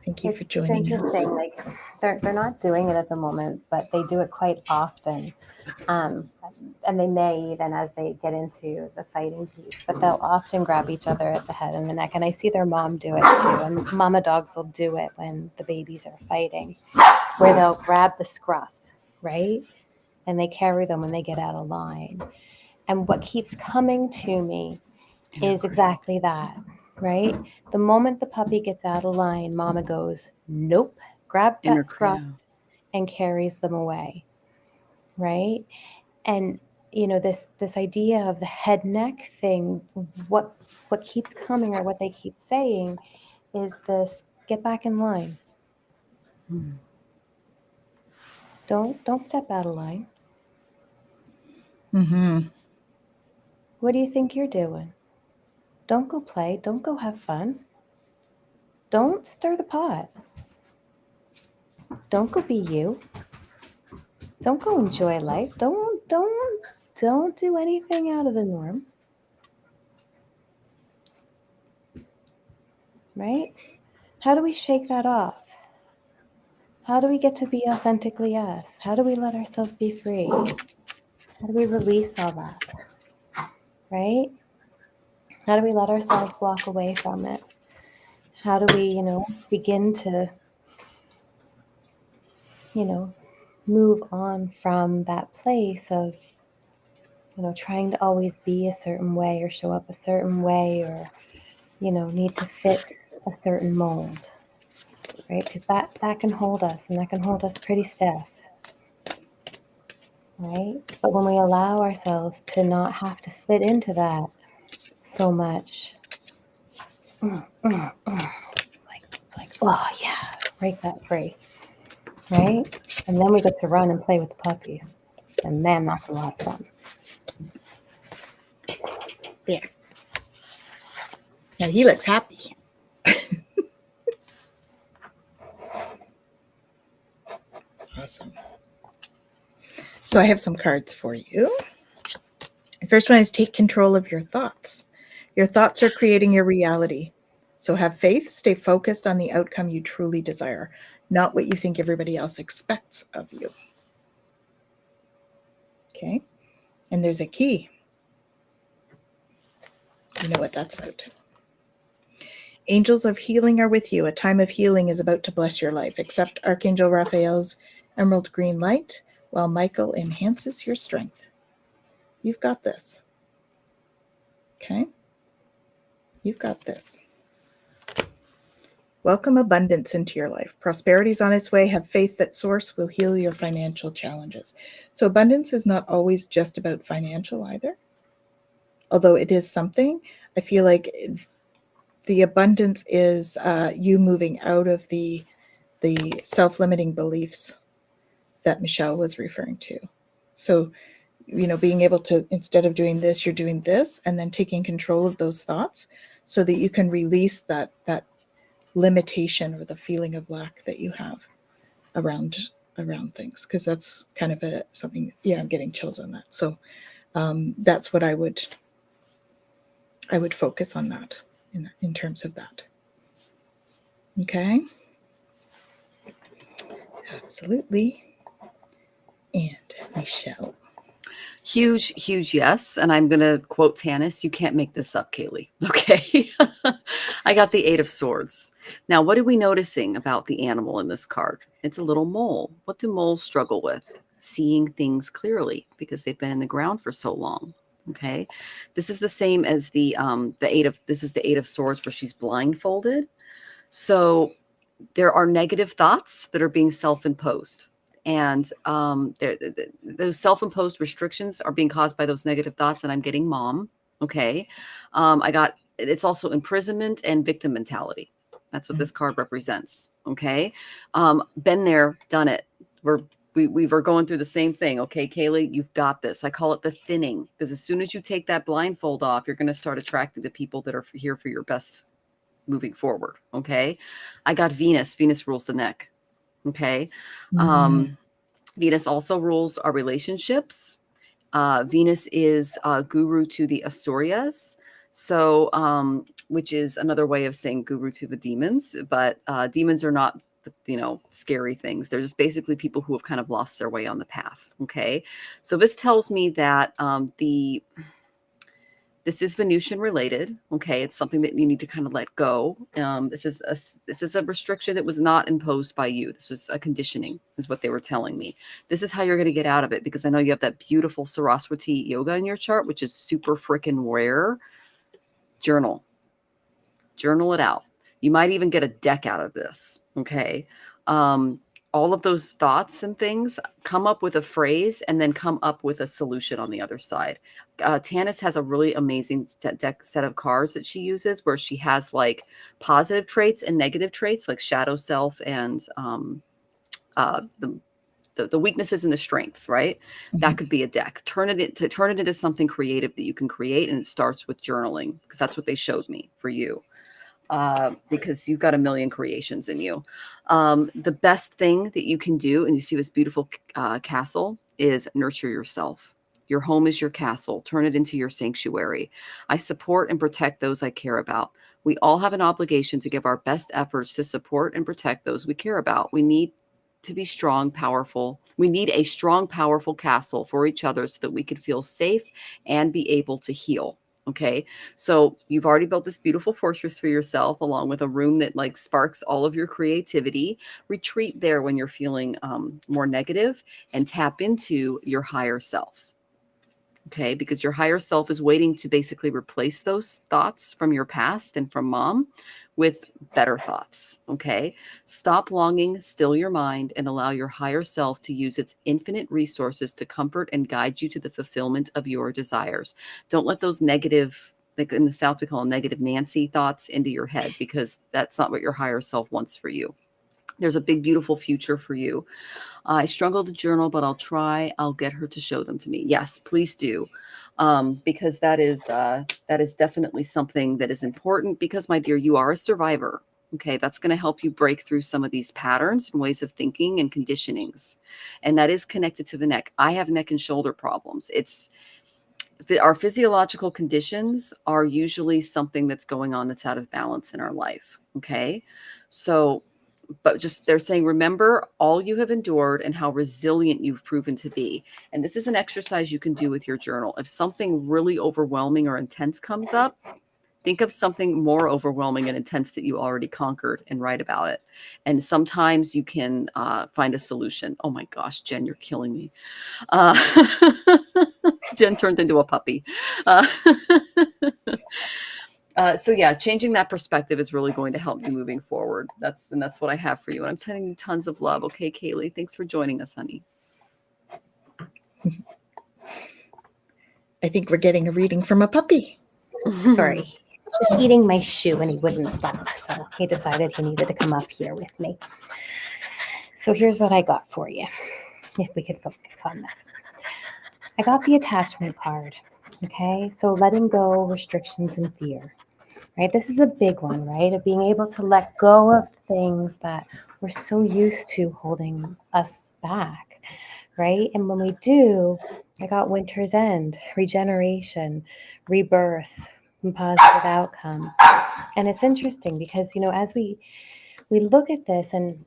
Speaker 1: Thank you for joining
Speaker 2: it's interesting.
Speaker 1: us.
Speaker 2: Like they're not doing it at the moment, but they do it quite often. And they may even as they get into the fighting piece, but they'll often grab each other at the head and the neck. And I see their mom do it too. And mama dogs will do it when the babies are fighting, where they'll grab the scruff, right? And they carry them when they get out of line. And what keeps coming to me is exactly that, right? The moment the puppy gets out of line, mama goes, nope, grabs that scruff and carries them away, right? And you know, this idea of the head neck thing, what keeps coming, or what they keep saying, is this: get back in line. Don't step out of line. What do you think you're doing? Don't go play. Don't go have fun. Don't stir the pot. Don't go be you. Don't go enjoy life. Don't do anything out of the norm. Right? How do we shake that off? How do we get to be authentically us? How do we let ourselves be free? How do we release all that? Right? How do we let ourselves walk away from it? How do we, begin to, move on from that place of, trying to always be a certain way or show up a certain way, or, need to fit a certain mold, right? Because that can hold us, and that can hold us pretty stiff, right? But when we allow ourselves to not have to fit into that so much, it's like, oh yeah, break that free, right? And then we get to run and play with the puppies, and man, that's a lot of fun.
Speaker 1: Yeah. Now he looks happy. Awesome. So I have some cards for you. The first one is take control of your thoughts. Your thoughts are creating your reality. So have faith, stay focused on the outcome you truly desire, not what you think everybody else expects of you. Okay? And there's a key. You know what that's about. Angels of healing are with you. A time of healing is about to bless your life. Accept Archangel Raphael's emerald green light while Michael enhances your strength. You've got this. Okay? You've got this. Welcome abundance into your life. Prosperity is on its way. Have faith that Source will heal your financial challenges. So abundance is not always just about financial either. Although it is something, I feel like the abundance is you moving out of the self-limiting beliefs that Michelle was referring to. So, being able to, instead of doing this, you're doing this, and then taking control of those thoughts so that you can release that limitation or the feeling of lack that you have around things, because that's kind of something. I'm getting chills on that. So that's what I would focus on, that in terms of that. Okay. Absolutely. And Michelle.
Speaker 3: Huge, huge yes. And I'm going to quote Tanys, you can't make this up, Kaylee. Okay. I got the 8 of Swords. Now, what are we noticing about the animal in this card? It's a little mole. What do moles struggle with? Seeing things clearly because they've been in the ground for so long. Okay. This is the same as the 8 of, this is the 8 of Swords where she's blindfolded. So there are negative thoughts that are being self-imposed. And those self-imposed restrictions are being caused by those negative thoughts. And I'm getting mom. Okay. It's also imprisonment and victim mentality. That's what this card represents. Okay. Been there, done it. We were going through the same thing. Okay, Kaylee, you've got this. I call it the thinning, because as soon as you take that blindfold off, you're going to start attracting the people that are here for your best moving forward. Okay. I got Venus. Venus rules the neck. Okay. Venus also rules our relationships. Venus is guru to the Asuryas. So, which is another way of saying guru to the demons, but demons are not, scary things. They're just basically people who have kind of lost their way on the path. Okay. So this tells me that this is Venusian related. Okay. It's something that you need to kind of let go. This is a restriction that was not imposed by you. This was a conditioning, is what they were telling me. This is how you're going to get out of it, because I know you have that beautiful Saraswati yoga in your chart, which is super freaking rare. Journal it out. You might even get a deck out of this. Okay. All of those thoughts and things, come up with a phrase and then come up with a solution on the other side. Tanys has a really amazing set of cards that she uses, where she has like positive traits and negative traits, like shadow self and the weaknesses and the strengths, right? Mm-hmm. That could be a deck. Turn it into something creative that you can create. And it starts with journaling, because that's what they showed me for you. Because you've got a million creations in you. The best thing that you can do, and you see this beautiful castle, is nurture yourself. Your home is your castle. Turn it into your sanctuary. I support and protect those I care about. We all have an obligation to give our best efforts to support and protect those we care about. We need to be strong, powerful. We need a strong, powerful castle for each other so that we can feel safe and be able to heal. Okay. So you've already built this beautiful fortress for yourself, along with a room that like sparks all of your creativity. Retreat there when you're feeling more negative, and tap into your higher self. Okay. Because your higher self is waiting to basically replace those thoughts from your past and from mom with better thoughts. Okay. Stop longing, still your mind, and allow your higher self to use its infinite resources to comfort and guide you to the fulfillment of your desires. Don't let those negative, like in the South, we call them negative Nancy thoughts, into your head, because that's not what your higher self wants for you. There's a big, beautiful future for you. I struggle to journal, but I'll try. I'll get her to show them to me. Yes, please do. Because that is definitely something that is important, because, my dear, you are a survivor. Okay. That's going to help you break through some of these patterns and ways of thinking and conditionings. And that is connected to the neck. I have neck and shoulder problems. Our physiological conditions are usually something that's going on that's out of balance in our life. Okay. So, but just they're saying, remember all you have endured and how resilient you've proven to be. And this is an exercise you can do with your journal. If something really overwhelming or intense comes up, think of something more overwhelming and intense that you already conquered and write about it. And sometimes you can find a solution. Oh my gosh, Jen, you're killing me. Jen turned into a puppy. So yeah, changing that perspective is really going to help you moving forward. That's what I have for you. And I'm sending you tons of love. Okay, Kaylee, thanks for joining us, honey.
Speaker 1: I think we're getting a reading from a puppy.
Speaker 2: Sorry. Just eating my shoe and he wouldn't stop. So he decided he needed to come up here with me. So here's what I got for you, if we could focus on this. I got the attachment card. Okay, so letting go restrictions and fear. Right, this is a big one, right? Of being able to let go of things that we're so used to holding us back, right? And when we do, I got winter's end, regeneration, rebirth, and positive outcome. And it's interesting because, as we look at this and,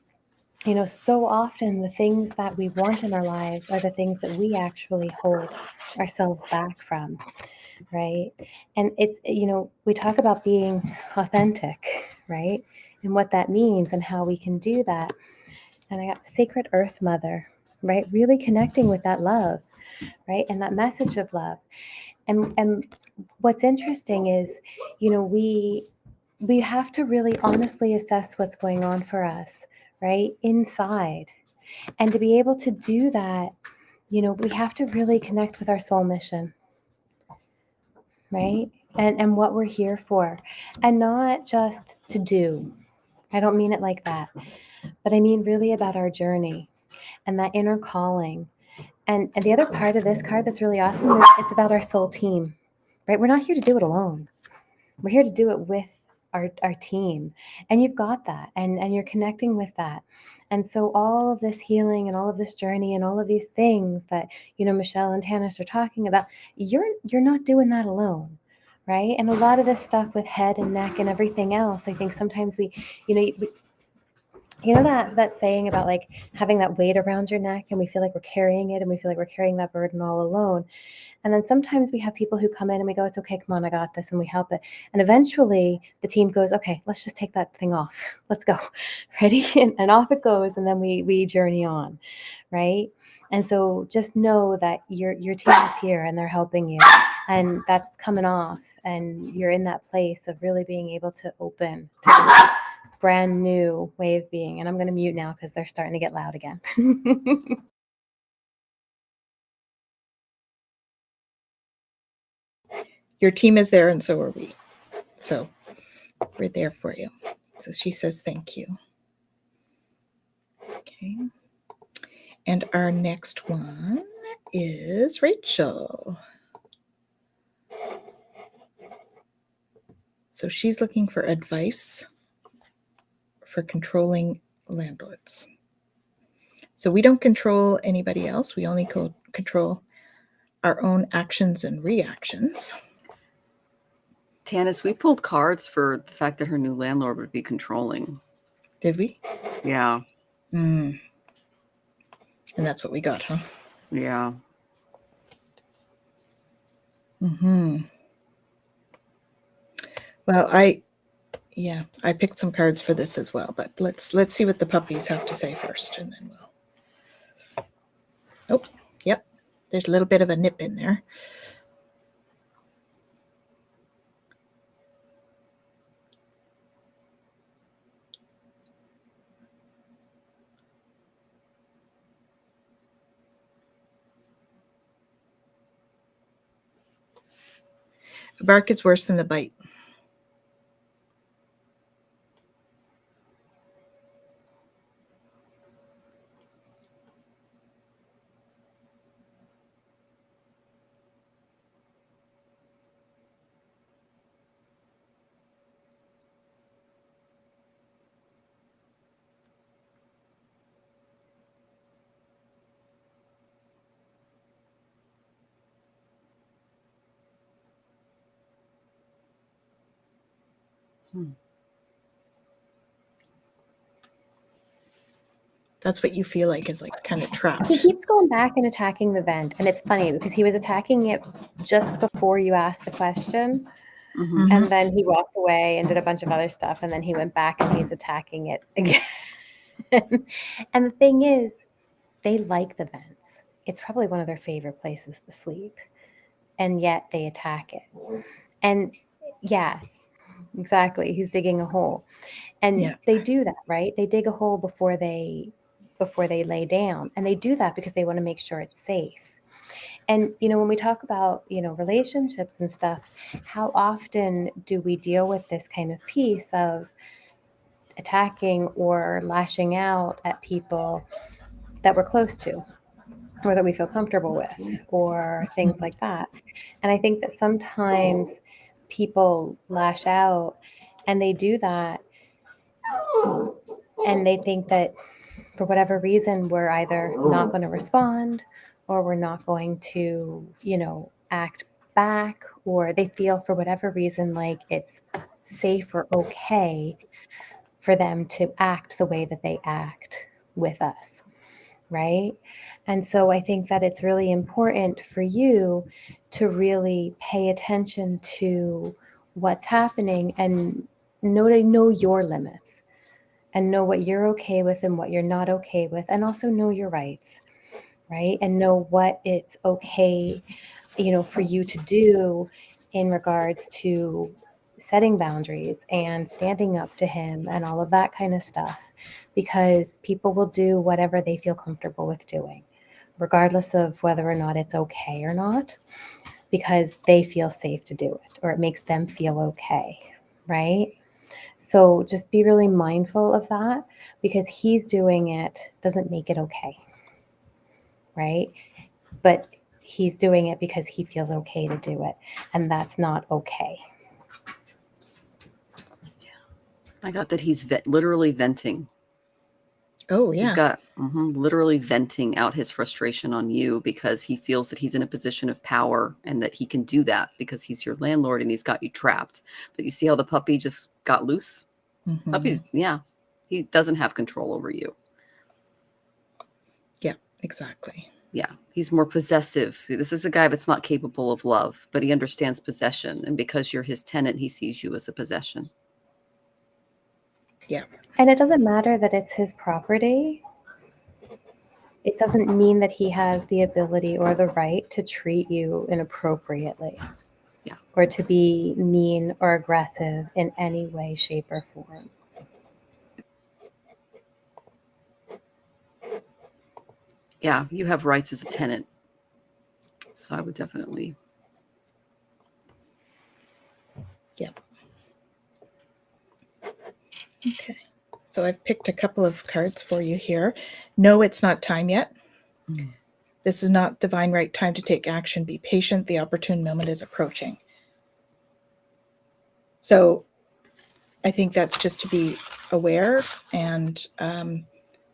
Speaker 2: so often the things that we want in our lives are the things that we actually hold ourselves back from, right? And it's, we talk about being authentic, right? And what that means and how we can do that. And I got Sacred Earth Mother, right? Really connecting with that love, right? And that message of love. And what's interesting is, we have to really honestly assess what's going on for us, right? Inside. And to be able to do that, we have to really connect with our soul mission, right? And what we're here for. And not just to do. I don't mean it like that. But I mean really about our journey and that inner calling. And the other part of this card that's really awesome is it's about our soul team, right? We're not here to do it alone. We're here to do it with our team. And you've got that. And you're connecting with that. And so all of this healing and all of this journey and all of these things that, Michelle and Tanys are talking about, you're not doing that alone. Right. And a lot of this stuff with head and neck and everything else, I think sometimes we that saying about like having that weight around your neck and we feel like we're carrying it and we feel like we're carrying that burden all alone. And then sometimes we have people who come in and we go, it's okay, come on, I got this, and we help it. And eventually the team goes, okay, let's just take that thing off. Let's go. Ready? And off it goes. And then we journey on. Right. And so just know that your team is here and they're helping you. And that's coming off. And you're in that place of really being able to open to this brand new way of being. And I'm going to mute now because they're starting to get loud again.
Speaker 1: Your team is there, and so are we. So we're there for you. So she says thank you. Okay. And our next one is Rachel. So she's looking for advice for controlling landlords. So we don't control anybody else. We only control our own actions and reactions.
Speaker 3: Tanys, we pulled cards for the fact that her new landlord would be controlling.
Speaker 1: Did we?
Speaker 3: Yeah.
Speaker 1: And that's what we got, huh?
Speaker 3: Yeah.
Speaker 1: Well, I picked some cards for this as well, but let's see what the puppies have to say first, and then we'll. Oh, yep. There's a little bit of a nip in there. The bark is worse than the bite. That's what you feel like is like kind of trapped.
Speaker 2: He keeps going back and attacking the vent. And it's funny because he was attacking it just before you asked the question.
Speaker 3: Mm-hmm.
Speaker 2: And then he walked away and did a bunch of other stuff. And then he went back and he's attacking it again. And the thing is, they like the vents. It's probably one of their favorite places to sleep. And yet they attack it. And yeah, Exactly. He's digging a hole. And
Speaker 1: Yeah.
Speaker 2: they do that, right? They dig a hole before they lay down. And they do that because they want to make sure it's safe. And, when we talk about, relationships and stuff, how often do we deal with this kind of piece of attacking or lashing out at people that we're close to or that we feel comfortable with or things like that? And I think that sometimes people lash out and they do that and they think that for whatever reason, we're either not going to respond or we're not going to, act back, or they feel for whatever reason like it's safe or okay for them to act the way that they act with us. Right. And so I think that it's really important for you to really pay attention to what's happening and know your limits and know what you're okay with and what you're not okay with, and also know your rights, right? And know what it's okay, for you to do in regards to setting boundaries and standing up to him and all of that kind of stuff, because people will do whatever they feel comfortable with doing, regardless of whether or not it's okay or not, because they feel safe to do it or it makes them feel okay, right? So just be really mindful of that, because he's doing it doesn't make it okay, right? But he's doing it because he feels okay to do it, and that's not okay.
Speaker 3: I got that he's literally venting.
Speaker 1: Oh,
Speaker 3: He's
Speaker 1: yeah.
Speaker 3: got literally venting out his frustration on you because he feels that he's in a position of power and that he can do that because he's your landlord and he's got you trapped. But you see how the puppy just got loose?
Speaker 1: Mhm.
Speaker 3: Puppies, yeah. He doesn't have control over you.
Speaker 1: Yeah, exactly.
Speaker 3: Yeah, he's more possessive. This is a guy that's not capable of love, but he understands possession. And because you're his tenant, he sees you as a possession.
Speaker 1: Yeah.
Speaker 2: And it doesn't matter that it's his property. It doesn't mean that he has the ability or the right to treat you inappropriately.
Speaker 3: Yeah.
Speaker 2: Or to be mean or aggressive in any way, shape, or form.
Speaker 3: Yeah, you have rights as a tenant. So I would definitely.
Speaker 1: Yeah. Okay. So I've picked a couple of cards for you here. No, it's not time yet. This is not divine right time to take action. Be patient. The opportune moment is approaching. So I think that's just to be aware, and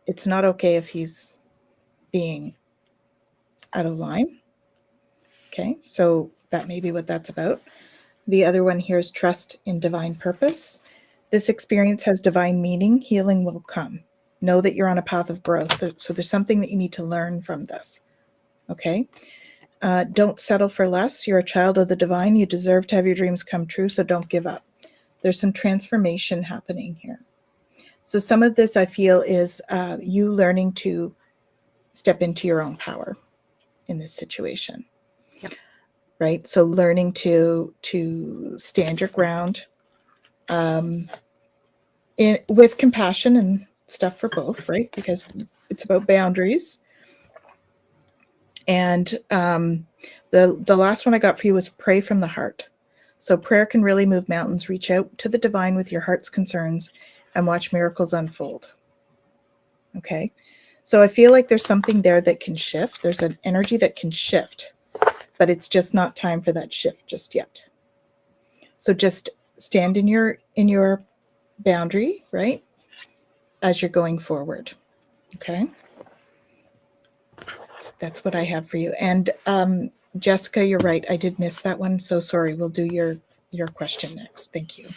Speaker 1: it's not okay if he's being out of line. Okay, so that may be what that's about. The other one here is trust in divine purpose. This experience has divine meaning. Healing will come. Know that you're on a path of growth. So there's something that you need to learn from this. Okay. Don't settle for less. You're a child of the divine. You deserve to have your dreams come true. So don't give up. There's some transformation happening here. So some of this I feel is you learning to step into your own power in this situation.
Speaker 3: Yep.
Speaker 1: Right. So learning to stand your ground with compassion and stuff for both, right? Because it's about boundaries. And the last one I got for you was pray from the heart. So prayer can really move mountains. Reach out to the divine with your heart's concerns and watch miracles unfold. Okay. So I feel like there's something there that can shift. There's an energy that can shift, but it's just not time for that shift just yet. So just stand in your boundary, right? As you're going forward. Okay. That's what I have for you. And Jessica, you're right. I did miss that one. So sorry. We'll do your question next. Thank you.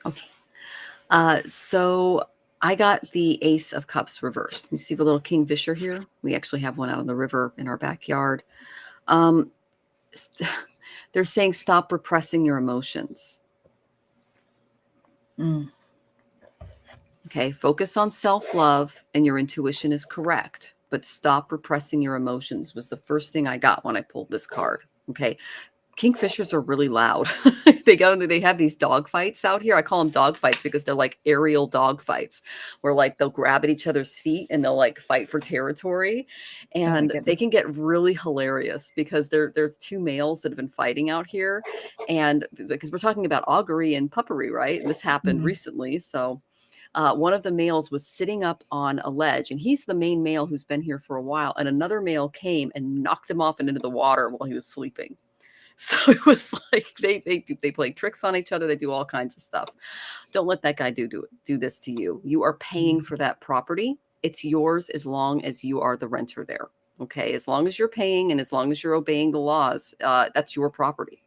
Speaker 3: Okay. So I got the Ace of Cups reversed. You see the little Kingfisher here? We actually have one out on the river in our backyard. They're saying stop repressing your emotions. Okay, focus on self-love and your intuition is correct, but stop repressing your emotions was the first thing I got when I pulled this card. Okay, Kingfishers are really loud. They have these dog fights out here. I call them dog fights because they're like aerial dog fights where like they'll grab at each other's feet and they'll like fight for territory.
Speaker 1: Oh my
Speaker 3: And they can
Speaker 1: goodness.
Speaker 3: get really hilarious because there's two males that have been fighting out here. And because we're talking about augury and puppery, right? And this happened
Speaker 1: Mhm.
Speaker 3: recently. So one of the males was sitting up on a ledge, and he's the main male who's been here for a while. And another male came and knocked him off and into the water while he was sleeping. So it was like they play tricks on each other. They do all kinds of stuff. Don't let that guy do this to you. You are paying
Speaker 1: Mhm.
Speaker 3: for that property. It's yours as long as you are the renter there. Okay, as long as you're paying and as long as you're obeying the laws, that's your property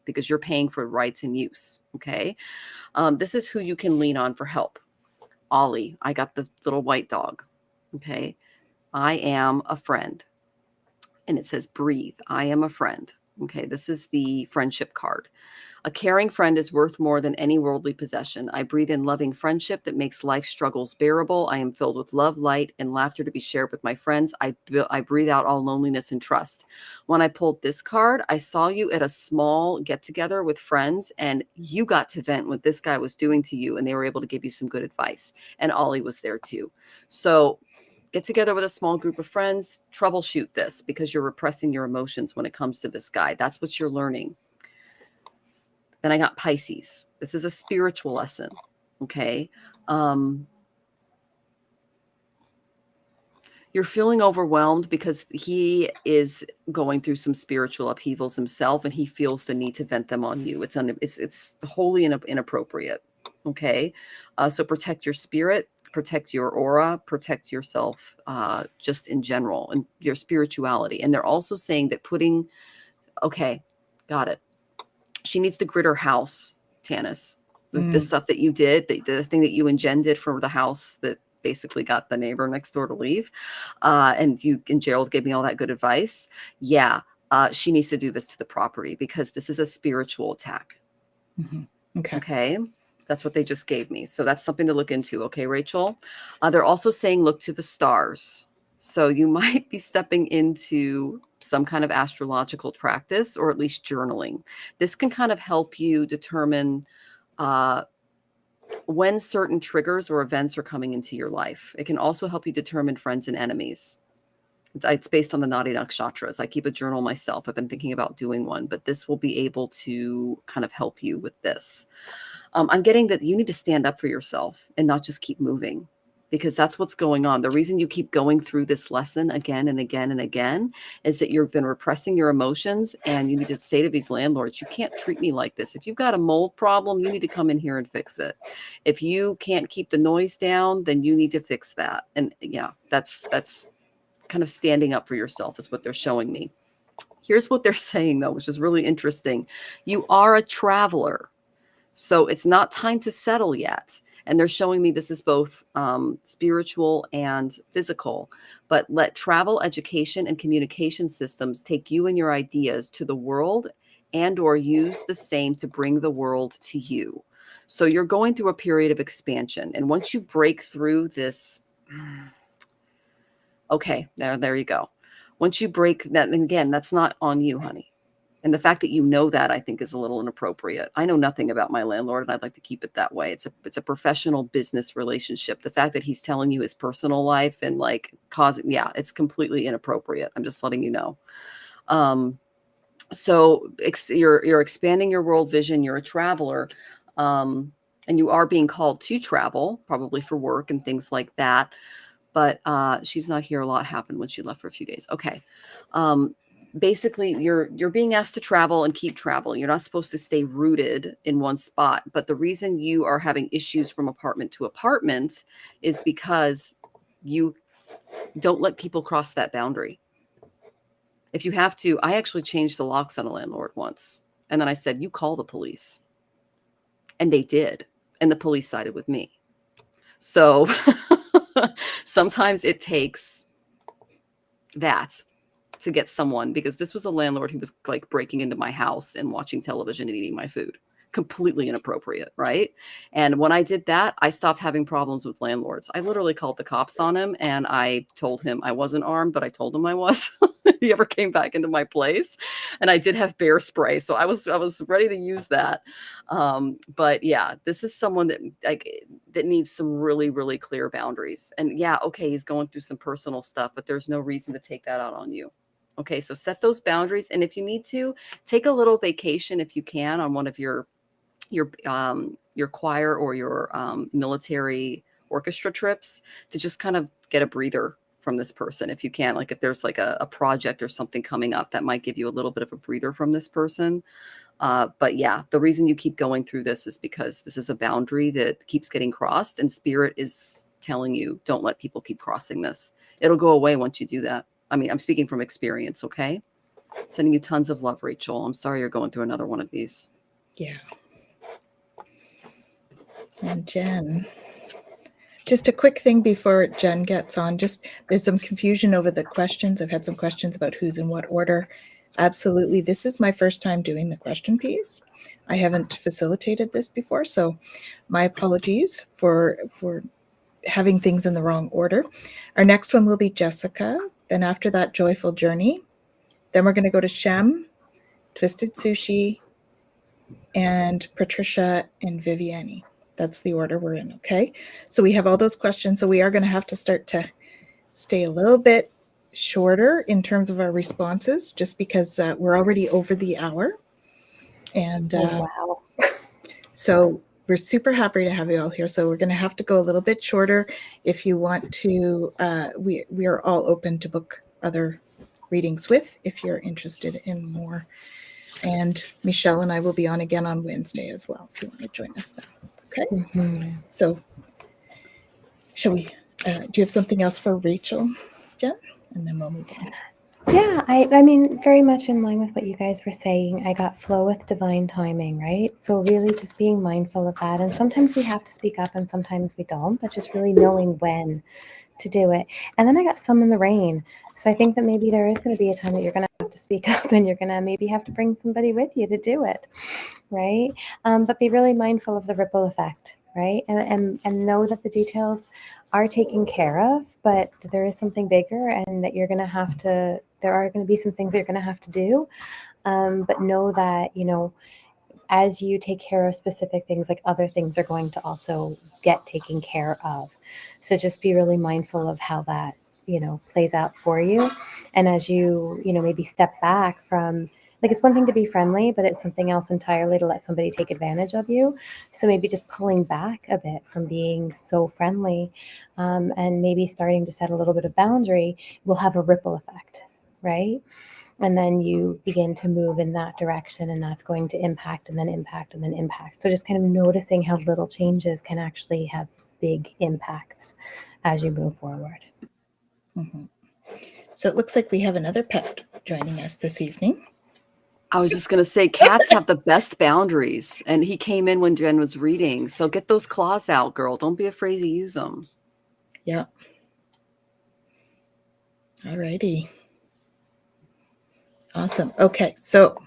Speaker 3: because you're paying for rights and use. Okay, this is who you can lean on for help. Ollie, I got the little white dog. Okay, I am a friend, and it says breathe. I am a friend. Okay, this is the friendship card. A caring friend is worth more than any worldly possession. I breathe in loving friendship that makes life's struggles bearable. I am filled with love, light, and laughter to be shared with my friends. I breathe out all loneliness and trust. When I pulled this card, I saw you at a small get-together with friends, and you got to vent what this guy was doing to you, and they were able to give you some good advice. And Ollie was there too. So get together with a small group of friends, troubleshoot this because you're repressing your emotions when it comes to this guy. That's what you're learning. Then I got Pisces. This is a spiritual lesson. Okay. You're feeling overwhelmed because he is going through some spiritual upheavals himself, and he feels the need to vent them on you. It's wholly inappropriate. Okay. So protect your spirit, protect your aura, protect yourself, just in general, and your spirituality. And they're also saying that okay, got it. She needs to grid her house, Tanys. The
Speaker 1: Mm.
Speaker 3: stuff that you did, the thing that you engendered for the house that basically got the neighbor next door to leave. And Gerald gave me all that good advice. Yeah, she needs to do this to the property because this is a spiritual attack.
Speaker 1: Mhm. Okay.
Speaker 3: Okay. That's what they just gave me. So that's something to look into. Okay, Rachel. They're also saying look to the stars. So you might be stepping into some kind of astrological practice or at least journaling. This can kind of help you determine uh, when certain triggers or events are coming into your life. It can also help you determine friends and enemies. It's based on the Nadi Nakshatras. I keep a journal myself. I've been thinking about doing one, but this will be able to kind of help you with this. I'm getting that you need to stand up for yourself and not just keep moving because that's what's going on. The reason you keep going through this lesson again and again and again is that you've been repressing your emotions, and you need to say to these landlords, you can't treat me like this. If you've got a mold problem, you need to come in here and fix it. If you can't keep the noise down, then you need to fix that. And yeah, that's kind of standing up for yourself is what they're showing me. Here's what they're saying though, which is really interesting. You are a traveler. So it's not time to settle yet. And they're showing me this is both spiritual and physical, but let travel, education, and communication systems take you and your ideas to the world and or use the same to bring the world to you. So you're going through a period of expansion. And once you break through this, okay, there you go. Once you break that, and again, that's not on you, honey. And the fact that you know that, I think, is a little inappropriate. I know nothing about my landlord, and I'd like to keep it that way. It's a professional business relationship. The fact that he's telling you his personal life and like causing, yeah, it's completely inappropriate. I'm just letting you know. So you're expanding your world vision. You're a traveler, and you are being called to travel, probably for work and things like that. But she's not here. A lot happened when she left for a few days. Okay. Basically you're being asked to travel and keep traveling. You're not supposed to stay rooted in one spot. But the reason you are having issues from apartment to apartment is because you don't let people cross that boundary. If you have to, I actually changed the locks on a landlord once. And then I said, you call the police. And they did. And the police sided with me. So sometimes it takes that to get someone, because this was a landlord who was like breaking into my house and watching television and eating my food. completely inappropriate, right? And when I did that, I stopped having problems with landlords. I literally called the cops on him, and I told him I wasn't armed, but I told him I was. He ever came back into my place, and I did have bear spray, so I was ready to use that. But yeah, this is someone that that needs some really, really clear boundaries. And yeah, okay, he's going through some personal stuff, but there's no reason to take that out on you. Okay, so set those boundaries, and if you need to, take a little vacation if you can on one of your choir or your military orchestra trips to just kind of get a breather from this person if you can. Like if there's like a project or something coming up that might give you a little bit of a breather from this person. But yeah, the reason you keep going through this is because this is a boundary that keeps getting crossed, and spirit is telling you, don't let people keep crossing this. It'll go away once you do that. I mean, I'm speaking from experience, okay? Sending you tons of love, Rachel. I'm sorry you're going through another one of these.
Speaker 1: Yeah. And Jen, just a quick thing before Jen gets on, just there's some confusion over the questions. I've had some questions about who's in what order. Absolutely. This is my first time doing the question piece. I haven't facilitated this before, so my apologies for having things in the wrong order. Our next one will be Jessica. Then after that, Joyful Journey. Then we're going to go to Shem, Twisted Sushi, and Patricia and Viviani. That's the order we're in, okay? So we have all those questions, so we are going to have to start to stay a little bit shorter in terms of our responses, just because we're already over the hour. And
Speaker 2: Wow.
Speaker 1: so we're super happy to have you all here. So we're going to have to go a little bit shorter. If you want to, we are all open to book other readings with, if you're interested in more. And Michelle and I will be on again on Wednesday as well, if you want to join us then. Okay.
Speaker 2: Mm-hmm.
Speaker 1: So shall we, do you have something else for Rachel, Jen? And then we'll move on.
Speaker 2: Yeah, I mean, very much in line with what you guys were saying. I got flow with divine timing, right? So really just being mindful of that. And sometimes we have to speak up and sometimes we don't, but just really knowing when to do it. And then I got some in the rain. So I think that maybe there is going to be a time that you're going to have to speak up and you're going to maybe have to bring somebody with you to do it, right? But be really mindful of the ripple effect, right? And know that the details are taken care of, but there is something bigger and that you're going to have to, there are going to be some things that you're going to have to do. But know that, you know, as you take care of specific things, like other things are going to also get taken care of. So just be really mindful of how that, you know, plays out for you. And as you, you know, maybe step back from, like, it's one thing to be friendly, but it's something else entirely to let somebody take advantage of you. So maybe just pulling back a bit from being so friendly, and maybe starting to set a little bit of boundary will have a ripple effect, right? And then you begin to move in that direction, and that's going to impact and then impact and then impact. So just kind of noticing how little changes can actually have big impacts as you move forward.
Speaker 1: Mm-hmm. So it looks like we have another pet joining us this evening.
Speaker 3: I was just going to say, cats have the best boundaries, and he came in when Jen was reading. So get those claws out, girl. Don't be afraid to use them.
Speaker 1: Yeah. All righty. Awesome. Okay, so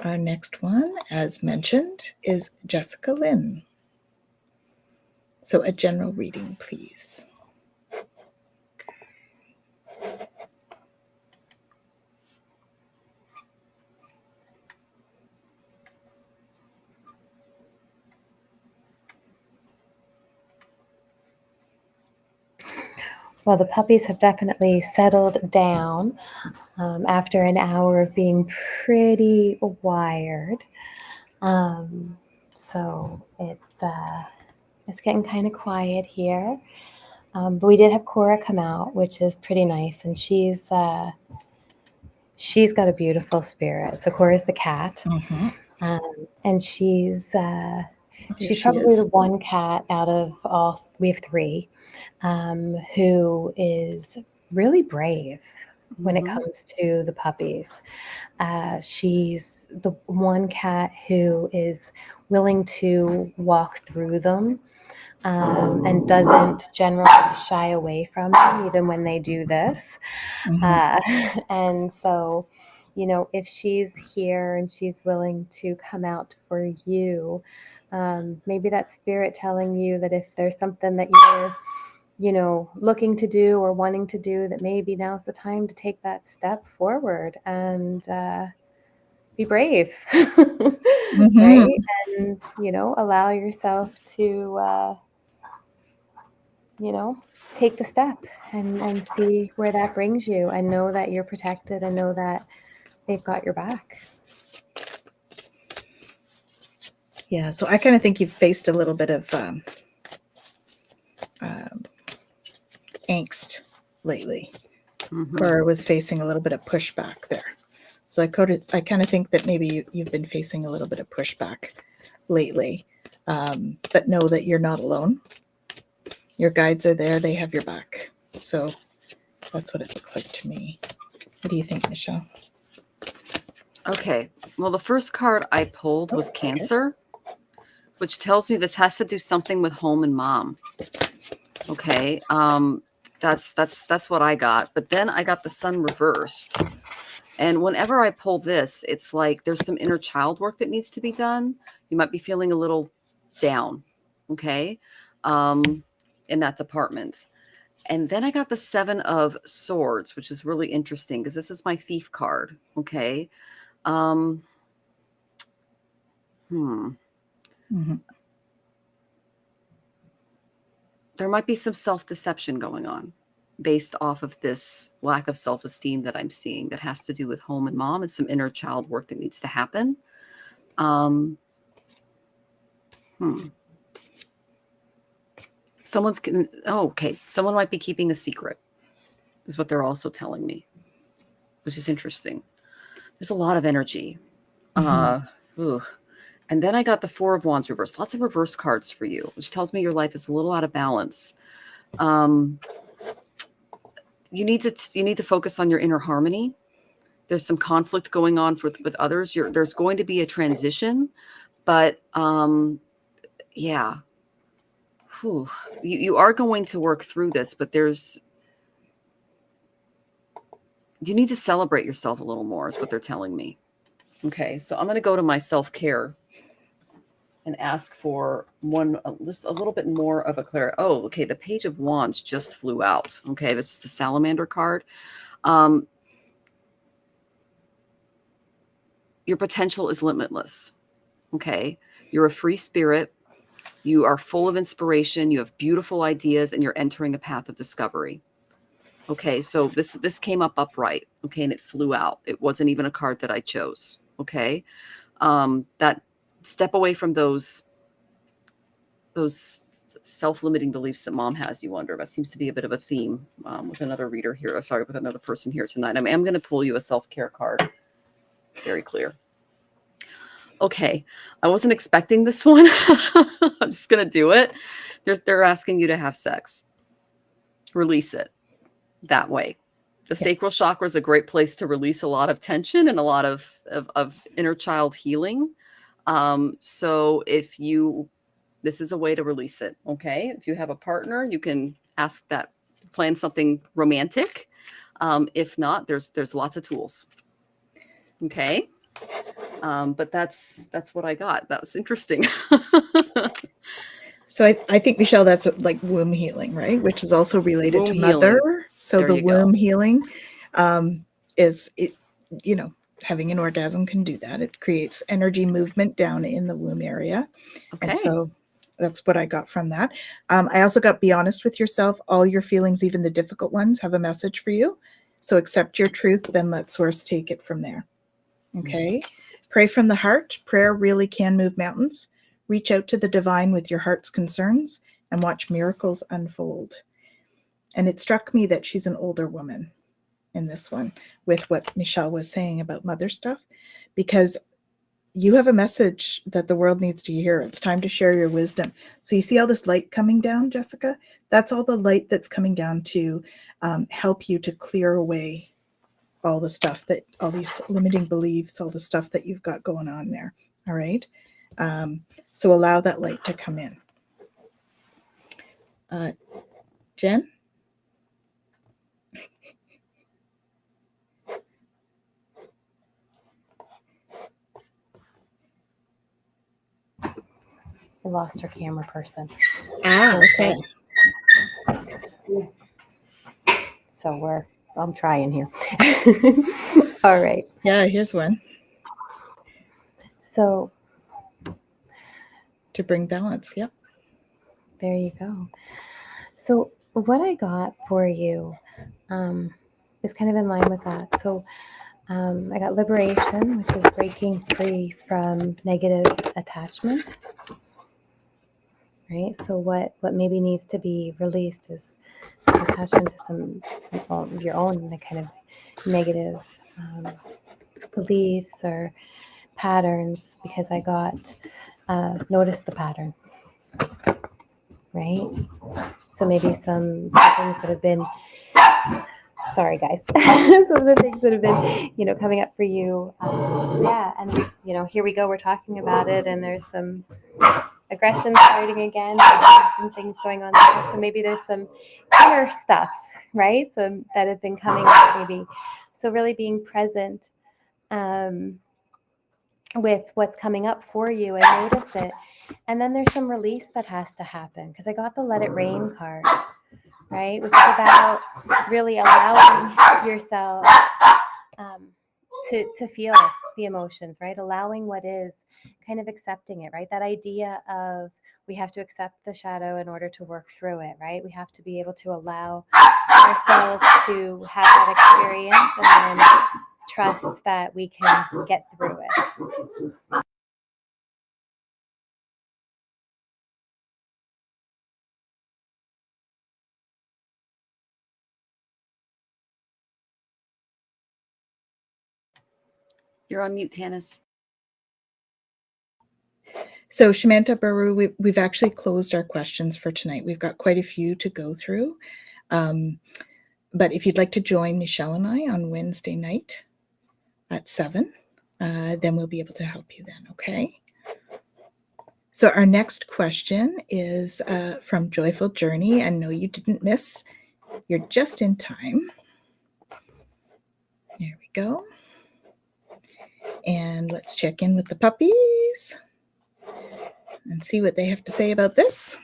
Speaker 1: our next one, as mentioned, is Jessica Lynn. So a general reading, please.
Speaker 2: Well, the puppies have definitely settled down after an hour of being pretty wired. So it's getting kind of quiet here. But we did have Cora come out, which is pretty nice, and she's got a beautiful spirit. So Cora's the cat, and she's probably the one cat out of all. We have three, who is really brave when it comes to the puppies. She's the one cat who is willing to walk through them, and doesn't generally shy away from them, even when they do this. And so, you know, if she's here and she's willing to come out for you, maybe that spirit telling you that if there's something that you're, you know, looking to do or wanting to do, that maybe now's the time to take that step forward and be brave,
Speaker 1: Mhm.
Speaker 2: right? And, you know, allow yourself to, you know, take the step and see where that brings you, and know that you're protected and know that they've got your back.
Speaker 1: Yeah, so I kind of think you've faced a little bit of angst lately,
Speaker 3: Mhm.
Speaker 1: or was facing a little bit of pushback there. So I kind of think that maybe you've been facing a little bit of pushback lately, but know that you're not alone. Your guides are there; they have your back. So that's what it looks like to me. What do you think, Michelle?
Speaker 3: Okay. Well, the first card I pulled was
Speaker 1: Okay.
Speaker 3: Cancer, which tells me this has to do something with home and mom. Okay. That's what I got. But then I got the Sun reversed. And whenever I pull this, it's like there's some inner child work that needs to be done. You might be feeling a little down, okay, in that department. And then I got the Seven of Swords, which is really interesting because this is my Thief card, okay. Um,
Speaker 1: Mhm.
Speaker 3: There might be some self-deception going on based off of this lack of self-esteem that I'm seeing that has to do with home and mom and some inner child work that needs to happen. Um, Someone might be keeping a secret, is what they're also telling me, which is interesting. There's a lot of energy. Ooh. And then I got the Four of Wands reversed. Lots of reverse cards for you, which tells me your life is a little out of balance. You need to focus on your inner harmony. There's some conflict going on with others. There's going to be a transition, but yeah. Whew. You are going to work through this, but you need to celebrate yourself a little more is what they're telling me. Okay, so I'm going to go to my self-care and ask for just a little bit more of a clarity. Oh, okay, the Page of Wands just flew out. Okay, this is the Salamander card. Your potential is limitless. Okay, you're a free spirit. You are full of inspiration. You have beautiful ideas, and you're entering a path of discovery. Okay, so this came up upright. Okay, and it flew out. It wasn't even a card that I chose. Okay, that step away from those self-limiting beliefs that mom has. You wonder, that seems to be a bit of a theme with another reader here. Sorry, with another person here tonight. I am going to pull you a self-care card. Very clear. Okay, I wasn't expecting this one. I'm just going to do it. They're asking you to have sex. Release it that way. The sacral chakra is a great place to release a lot of tension and a lot of inner child healing. So this is a way to release it. Okay. If you have a partner, you can plan something romantic. If not, there's lots of tools. Okay. But that's what I got. That was interesting.
Speaker 1: So I think, Michelle, that's like womb healing, right? Which is also related
Speaker 3: Womb
Speaker 1: to mother.
Speaker 3: healing.
Speaker 1: So
Speaker 3: There
Speaker 1: the
Speaker 3: you go.
Speaker 1: womb healing is, having an orgasm can do that. It creates energy movement down in the womb area.
Speaker 3: Okay.
Speaker 1: And so that's what I got from that. I also got, be honest with yourself. All your feelings, even the difficult ones, have a message for you. So accept your truth, then let source take it from there. Okay. Pray from the heart. Prayer really can move mountains. Reach out to the divine with your heart's concerns and watch miracles unfold. And it struck me that she's an older woman in this one, with what Michelle was saying about mother stuff, because you have a message that the world needs to hear. It's time to share your wisdom. So you see all this light coming down, Jessica? That's all the light that's coming down to help you to clear away all the stuff all these limiting beliefs, all the stuff that you've got going on there. All right. So allow that light to come in. Jen?
Speaker 2: I lost our camera person.
Speaker 1: Okay.
Speaker 2: So I'm trying here. All right.
Speaker 1: Yeah, here's one
Speaker 2: So
Speaker 1: to bring balance. Yep.
Speaker 2: there you go. So what I got for you is kind of in line with that. So I got liberation, which is breaking free from negative attachment. Right. So what maybe needs to be released is some attachment to some of your own kind of negative beliefs or patterns, because I got notice the pattern. Right. So maybe some things that have been, sorry guys, some of the things that have been, coming up for you. Yeah. And, here we go. We're talking about it, and there's some aggression starting again, some things going on there. So maybe there's some inner stuff, right? So that have been coming up maybe. So really being present with what's coming up for you and notice it. And then there's some release that has to happen, because I got the Let It Rain card, right? Which is about really allowing yourself to feel the emotions, right? Allowing what is, kind of accepting it, right? That idea of we have to accept the shadow in order to work through it, right? We have to be able to allow ourselves to have that experience and then trust that we can get through it.
Speaker 3: You're on mute, Tanys.
Speaker 1: So Shamanta Baru, we've actually closed our questions for tonight. We've got quite a few to go through. But if you'd like to join Michelle and I on Wednesday night at 7, then we'll be able to help you then, okay? So our next question is from Joyful Journey, and no, you didn't miss. You're just in time. There we go. And let's check in with the puppies and see what they have to say about this.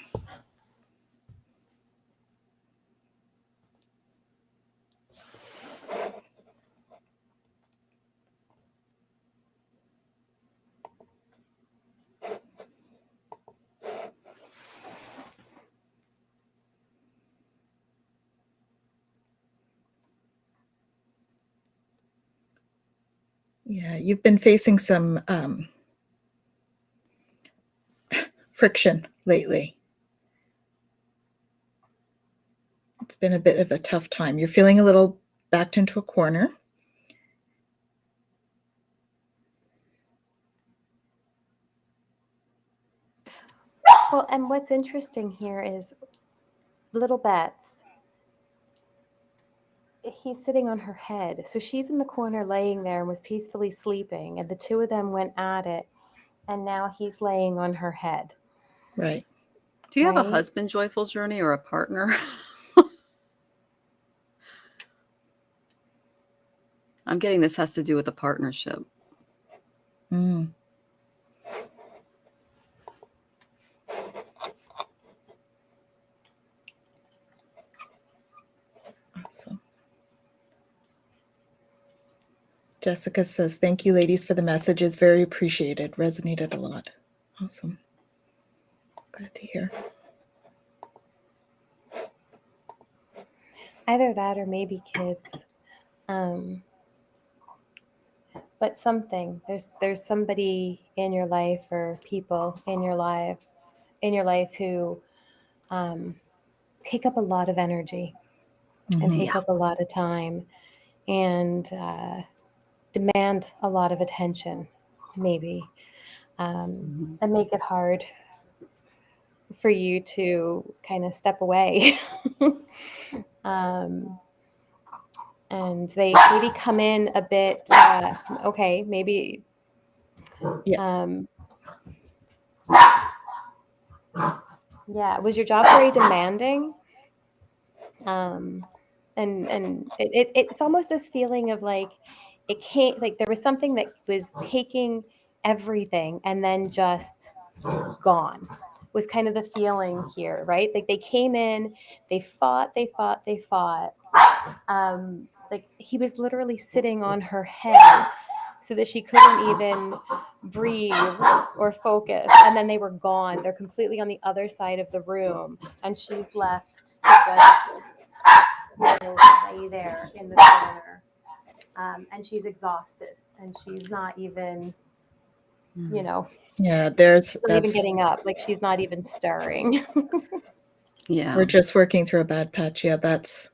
Speaker 1: Yeah, you've been facing some friction lately. It's been a bit of a tough time. You're feeling a little backed into a corner.
Speaker 2: Well, and what's interesting here is Little Bets. He's sitting on her head. So she's in the corner laying there and was peacefully sleeping. And the two of them went at it. And now he's laying on her head.
Speaker 1: Right.
Speaker 3: Do you have a
Speaker 2: Right.
Speaker 3: husband, Joyful Journey, or a partner? I'm getting this has to do with a partnership.
Speaker 1: Mm. Awesome. Jessica says, thank you, ladies, for the messages. Very appreciated. Resonated a lot. Awesome. Glad to hear.
Speaker 2: Either that or maybe kids. But something. There's somebody in your life or people in your life who take up a lot of energy and take up a lot of time and demand a lot of attention, maybe, and make it hard for you to kind of step away. And they maybe come in a bit, okay, maybe. Yeah, was your job very demanding? And it's almost this feeling of like it can't, like there was something that was taking everything and then just gone. was kind of the feeling here, right? Like they came in, they fought. Like he was literally sitting on her head so that she couldn't even breathe or focus. And then they were gone. They're completely on the other side of the room. And she's left to just, lay there in the corner. And she's exhausted. And she's not even,
Speaker 1: Yeah,
Speaker 2: not even getting up. Like she's not even stirring.
Speaker 3: Yeah.
Speaker 1: we're just working through a bad patch. Yeah, that's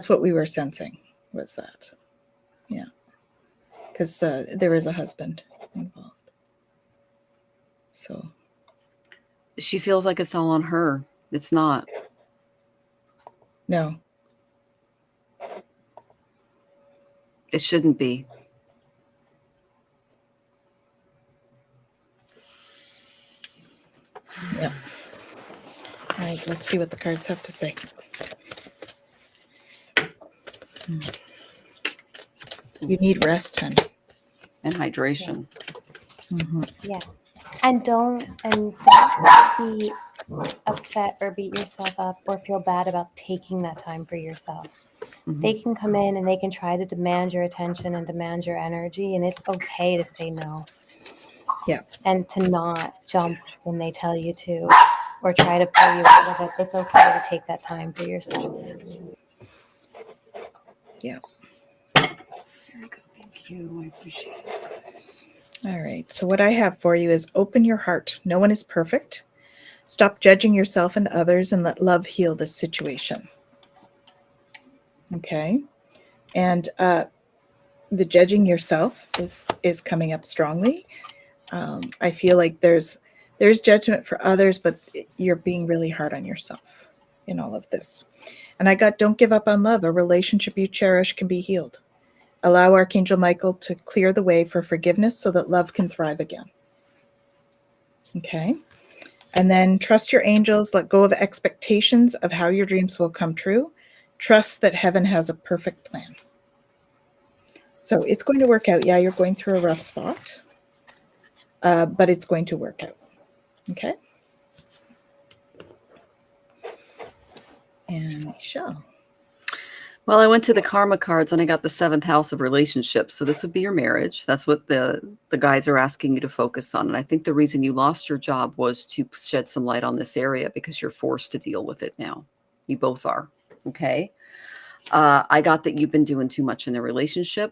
Speaker 1: what we were sensing, was that. Yeah. Because there is a husband involved. So
Speaker 3: She feels like it's all on her. It's not.
Speaker 1: no.
Speaker 3: It shouldn't be.
Speaker 1: Yeah. All right, let's see what the cards have to say. You need rest, honey.
Speaker 3: And hydration.
Speaker 2: Yeah. And don't be upset or beat yourself up or feel bad about taking that time for yourself. They can come in and they can try to demand your attention and demand your energy, and it's okay to say no.
Speaker 1: Yeah.
Speaker 2: And to not jump when they tell you to or try to pull you out of it. It's okay to take that time for yourself.
Speaker 1: Yeah.
Speaker 3: Very good. Thank you. I appreciate it, guys.
Speaker 1: All right. So what I have for you is open your heart. No one is perfect. Stop judging yourself and others and let love heal this situation. Okay. And the judging yourself is coming up strongly. I feel like there's judgment for others, but you're being really hard on yourself in all of this. And I got, don't give up on love. A relationship you cherish can be healed. Allow Archangel Michael to clear the way for forgiveness so that love can thrive again. Okay. And then trust your angels. Let go of expectations of how your dreams will come true. Trust that heaven has a perfect plan. So it's going to work out. Yeah, you're going through a rough spot, but it's going to work out. Okay. And Michelle.
Speaker 3: Well, I went to the karma cards and I got the 7th house of relationships. So this would be your marriage. That's what the guides are asking you to focus on. And I think the reason you lost your job was to shed some light on this area because you're forced to deal with it now. You both are. Okay. I got that you've been doing too much in the relationship.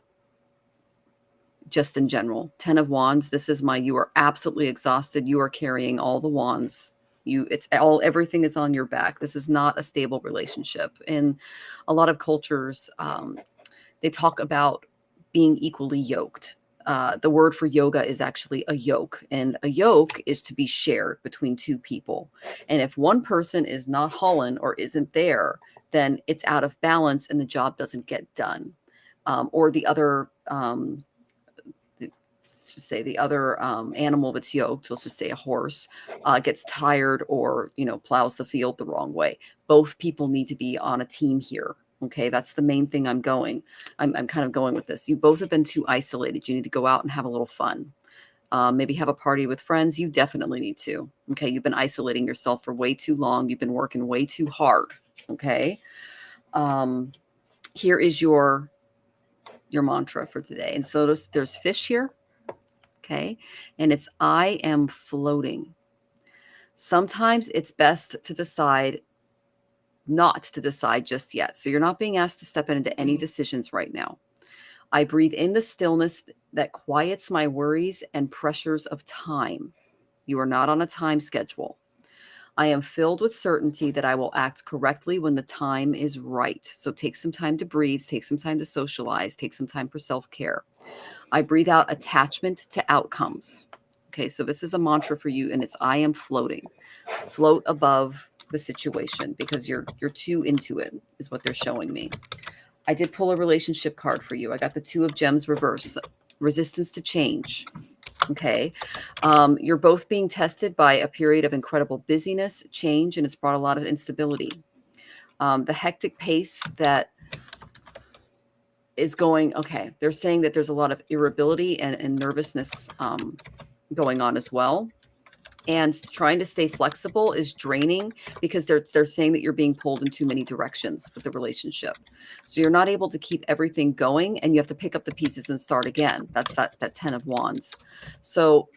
Speaker 3: Just in general. 10 of Wands. This is you are absolutely exhausted. You are carrying all the wands. Everything is on your back. This is not a stable relationship. In a lot of cultures, they talk about being equally yoked. The word for yoga is actually a yoke, and a yoke is to be shared between two people. And if one person is not hauling or isn't there, then it's out of balance and the job doesn't get done. Or the other, let's just say the other animal that's yoked, let's just say a horse, gets tired or, plows the field the wrong way. Both people need to be on a team here. Okay, that's the main thing I'm kind of going with this. You both have been too isolated. You need to go out and have a little fun. Maybe have a party with friends. You definitely need to. Okay, you've been isolating yourself for way too long. You've been working way too hard. Okay. Here is your mantra for today. And so there's fish here. Okay. And it's, I am floating. Sometimes it's best to decide not to decide just yet. So you're not being asked to step into any decisions right now. I breathe in the stillness that quiets my worries and pressures of time. You are not on a time schedule. I am filled with certainty that I will act correctly when the time is right. So take some time to breathe, take some time to socialize, take some time for self-care. I breathe out attachment to outcomes. Okay, so this is a mantra for you, and it's, I am floating. Float above the situation because you're too into it, is what they're showing me. I did pull a relationship card for you. I got the 2 of Gems reverse, resistance to change. Okay. You're both being tested by a period of incredible busyness, change, and it's brought a lot of instability. The hectic pace that is going, okay, they're saying that there's a lot of irritability and nervousness going on as well. And trying to stay flexible is draining because they're saying that you're being pulled in too many directions with the relationship. So you're not able to keep everything going, and you have to pick up the pieces and start again. That's that 10 of Wands. So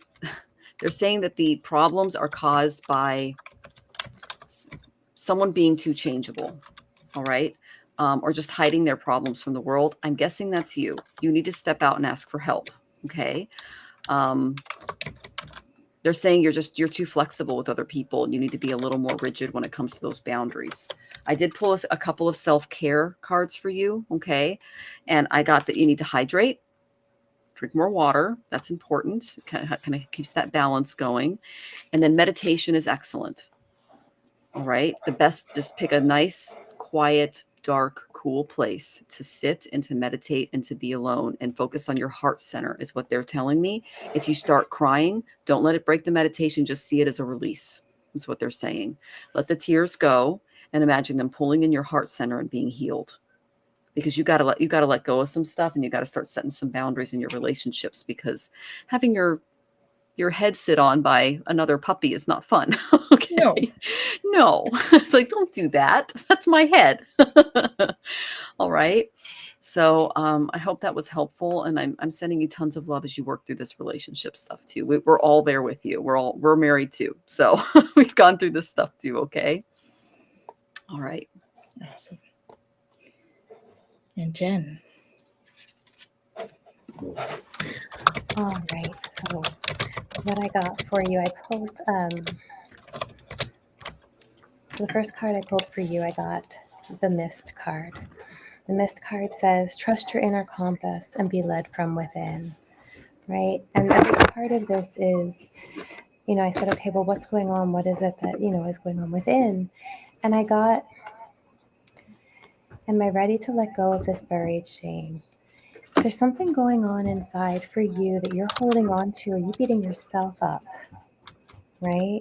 Speaker 3: they're saying that the problems are caused by someone being too changeable. All right. Or just hiding their problems from the world. I'm guessing that's you. You need to step out and ask for help. Okay. They're saying you're too flexible with other people, and you need to be a little more rigid when it comes to those boundaries. I did pull a couple of self-care cards for you. Okay. And I got that you need to hydrate, drink more water. That's important. Kind of keeps that balance going. And then meditation is excellent. All right. The best, just pick a nice, quiet, dark, cool place to sit and to meditate and to be alone and focus on your heart center is what they're telling me. If you start crying, don't let it break the meditation. Just see it as a release. Is what they're saying. Let the tears go and imagine them pulling in your heart center and being healed. Because you got to let go of some stuff, and you got to start setting some boundaries in your relationships, because having your head sit on by another puppy is not fun. Okay. No. It's like, don't do that. That's my head. All right. So I hope that was helpful. And I'm sending you tons of love as you work through this relationship stuff too. We're all there with you. We're married too. So we've gone through this stuff too. Okay. All right.
Speaker 1: Awesome. And Jen.
Speaker 2: All right, so what I got for you, I pulled, so the first card I pulled for you, I got the Mist card. The Mist card says, trust your inner compass and be led from within, right? And a big part of this is, I said, okay, well, what's going on? What is it that, is going on within? And I got, am I ready to let go of this buried shame? Is there something going on inside for you that you're holding on to? Are you beating yourself up, right?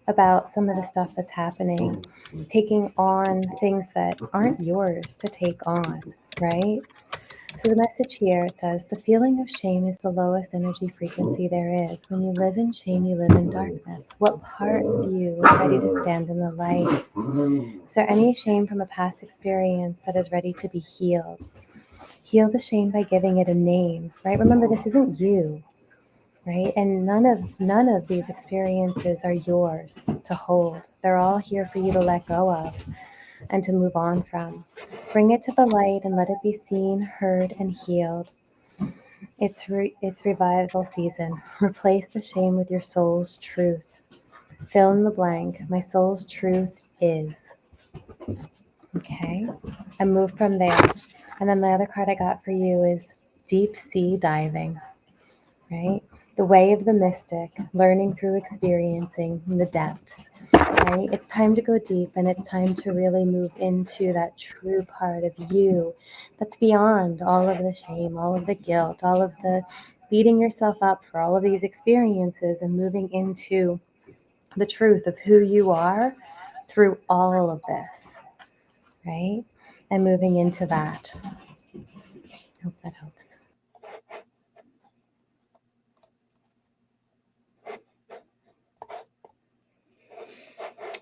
Speaker 2: About some of the stuff that's happening, taking on things that aren't yours to take on, right? So the message here, it says, the feeling of shame is the lowest energy frequency there is. When you live in shame, you live in darkness. What part of you is ready to stand in the light? Is there any shame from a past experience that is ready to be healed? Heal the shame by giving it a name, right? Remember, this isn't you, right? And none of these experiences are yours to hold. They're all here for you to let go of and to move on from. Bring it to the light and let it be seen, heard, and healed. It's revival season. Replace the shame with your soul's truth. Fill in the blank. My soul's truth is. Okay, and move from there. And then the other card I got for you is deep sea diving, right? The way of the mystic, learning through experiencing the depths, right? It's time to go deep, and it's time to really move into that true part of you that's beyond all of the shame, all of the guilt, all of the beating yourself up for all of these experiences, and moving into the truth of who you are through all of this, right? And moving into that. Hope that helps.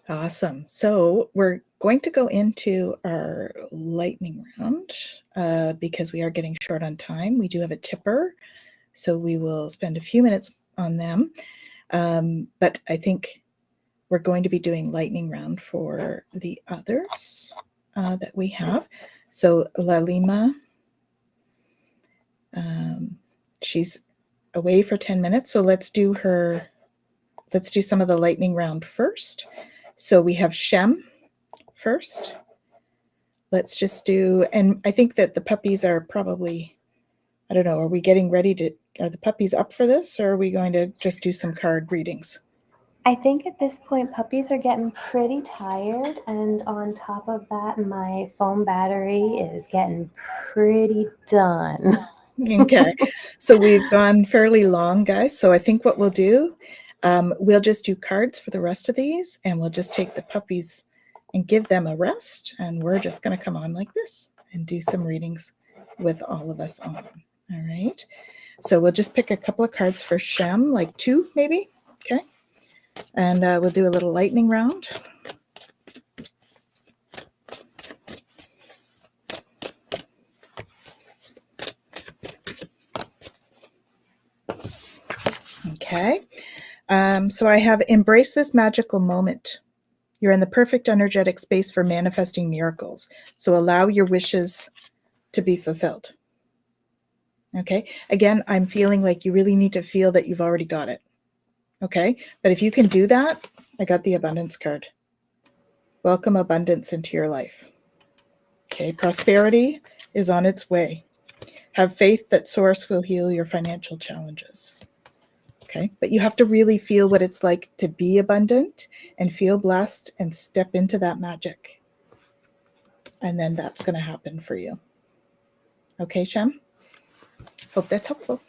Speaker 1: Awesome. So we're going to go into our lightning round because we are getting short on time. We do have a tipper, so we will spend a few minutes on them. But I think we're going to be doing lightning round for the others that we have. So Lalima, she's away for 10 minutes. So let's do some of the lightning round first. So we have Shem first. Let's just do, and I think that the puppies are probably, I don't know, are we getting ready to, are the puppies up for this, or are we going to just do some card readings?
Speaker 2: I think at this point, puppies are getting pretty tired. And on top of that, my phone battery is getting pretty done.
Speaker 1: Okay. So we've gone fairly long, guys. So I think what we'll do, we'll just do cards for the rest of these, and we'll just take the puppies and give them a rest. And we're just going to come on like this and do some readings with all of us on. All right. So we'll just pick a couple of cards for Shem, like 2 maybe. Okay. And we'll do a little lightning round. Okay. So I have embrace this magical moment. You're in the perfect energetic space for manifesting miracles. So allow your wishes to be fulfilled. Okay. Again, I'm feeling like you really need to feel that you've already got it. Okay. But if you can do that, I got the abundance card. Welcome abundance into your life. Okay. Prosperity is on its way. Have faith that Source will heal your financial challenges. Okay. But you have to really feel what it's like to be abundant and feel blessed and step into that magic. And then that's going to happen for you. Okay, Shem? Hope that's helpful.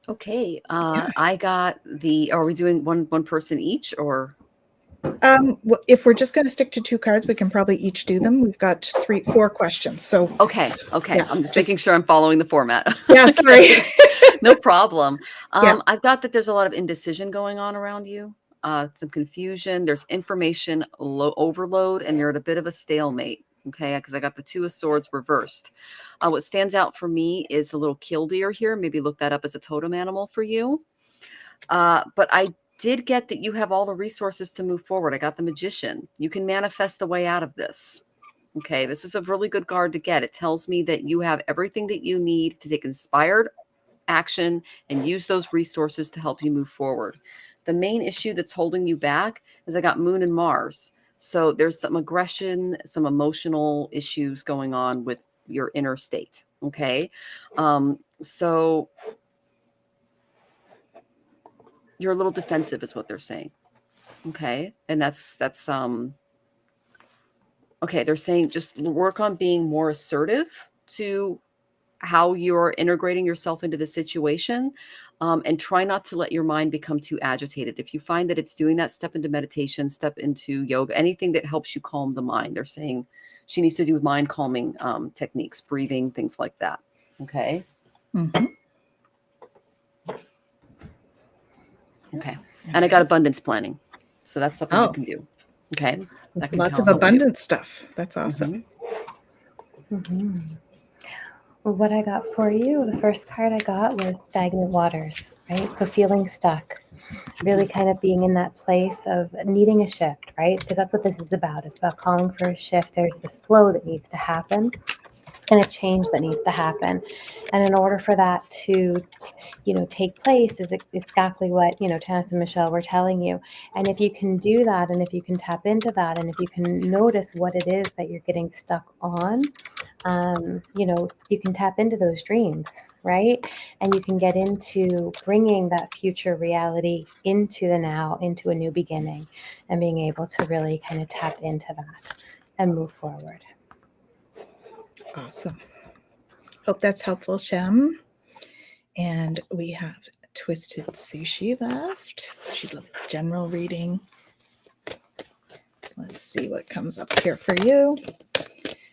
Speaker 3: Okay. I got the, are we doing one person each or?
Speaker 1: If we're just going to stick to 2 cards, we can probably each do them. We've got 4 questions. So
Speaker 3: Okay.
Speaker 1: Yeah,
Speaker 3: I'm just making sure I'm following the format.
Speaker 1: yeah, sorry.
Speaker 3: No problem.
Speaker 1: Yeah.
Speaker 3: I've got that there's a lot of indecision going on around you. Some confusion. There's information overload, and you're at a bit of a stalemate. Okay, because I got the 2 of Swords reversed. What stands out for me is a little killdeer here. Maybe look that up as a totem animal for you. But I did get that you have all the resources to move forward. I got the Magician. You can manifest the way out of this. Okay, this is a really good card to get. It tells me that you have everything that you need to take inspired action and use those resources to help you move forward. The main issue that's holding you back is I got Moon and Mars. So there's some aggression, some emotional issues going on with your inner state. Okay. So you're a little defensive is what they're saying. Okay. And that's okay. They're saying just work on being more assertive to how you're integrating yourself into the situation, and try not to let your mind become too agitated. If you find that it's doing that, step into meditation, step into yoga, anything that helps you calm the mind. They're saying she needs to do mind calming techniques, breathing, things like that. Okay.
Speaker 1: Mm-hmm.
Speaker 3: Okay. And I got abundance planning. So that's something you can do. Okay. That can
Speaker 1: Lots of
Speaker 3: help you.
Speaker 1: abundance stuff. That's awesome.
Speaker 2: Mm-hmm. Well, what I got for you, the first card I got was stagnant waters, right? So feeling stuck, really kind of being in that place of needing a shift, right? Because that's what this is about. It's about calling for a shift. There's this flow that needs to happen and a change that needs to happen. And in order for that to, take place is exactly what, Tanys and Michelle were telling you. And if you can do that, and if you can tap into that, and if you can notice what it is that you're getting stuck on, you can tap into those dreams, right? And you can get into bringing that future reality into the now, into a new beginning, and being able to really kind of tap into that and move forward.
Speaker 1: Awesome. Hope that's helpful, Shem. And we have Twisted Sushi left. So she'd love a general reading. Let's see what comes up here for you.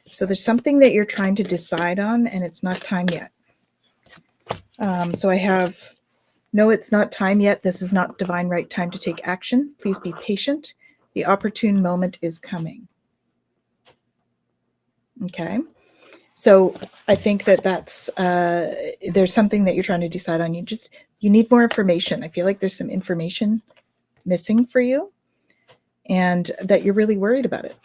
Speaker 1: So there's something that you're trying to decide on, and it's not time yet. So I have, no, it's not time yet. This is not divine right time to take action. Please be patient. The opportune moment is coming. Okay. So I think that's, there's something that you're trying to decide on. You need more information. I feel like there's some information missing for you and that you're really worried about it.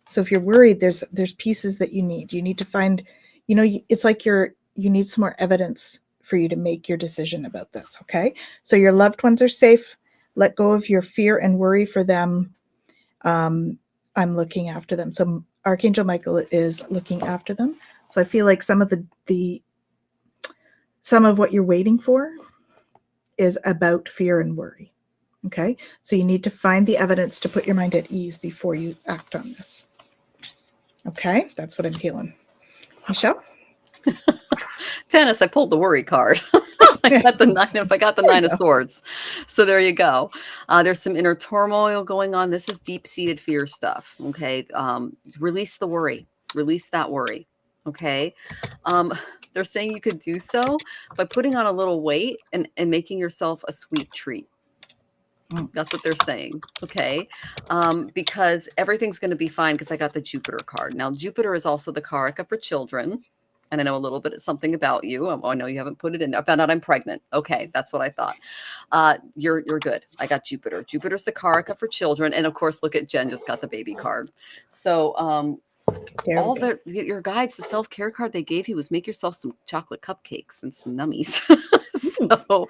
Speaker 1: So if you're worried, there's pieces that you need. You need to find, it's like you need some more evidence for you to make your decision about this. Okay. So your loved ones are safe. Let go of your fear and worry for them. I'm looking after them. So Archangel Michael is looking after them. So I feel like some of some of what you're waiting for is about fear and worry. Okay. So you need to find the evidence to put your mind at ease before you act on this. Okay. That's what I'm feeling. Michelle?
Speaker 3: Tanys, I pulled the worry card. I got the 9 of Swords. So there you go. There's some inner turmoil going on. This is deep-seated fear stuff. Okay. Release the worry. Release that worry. Okay. Um, they're saying you could do so by putting on a little weight and making yourself a sweet treat. That's what they're saying. Okay. Because everything's going to be fine because I got the Jupiter card. Now, Jupiter is also the Karaka for children. And I know a little bit of something about you. I know you haven't put it in. I found out I'm pregnant. Okay. That's what I thought. You're good. I got Jupiter. Jupiter's the Karaka for children. And of course, look at Jen just got the baby card. So, all your guides, the self-care card they gave you was make yourself some chocolate cupcakes and some nummies. So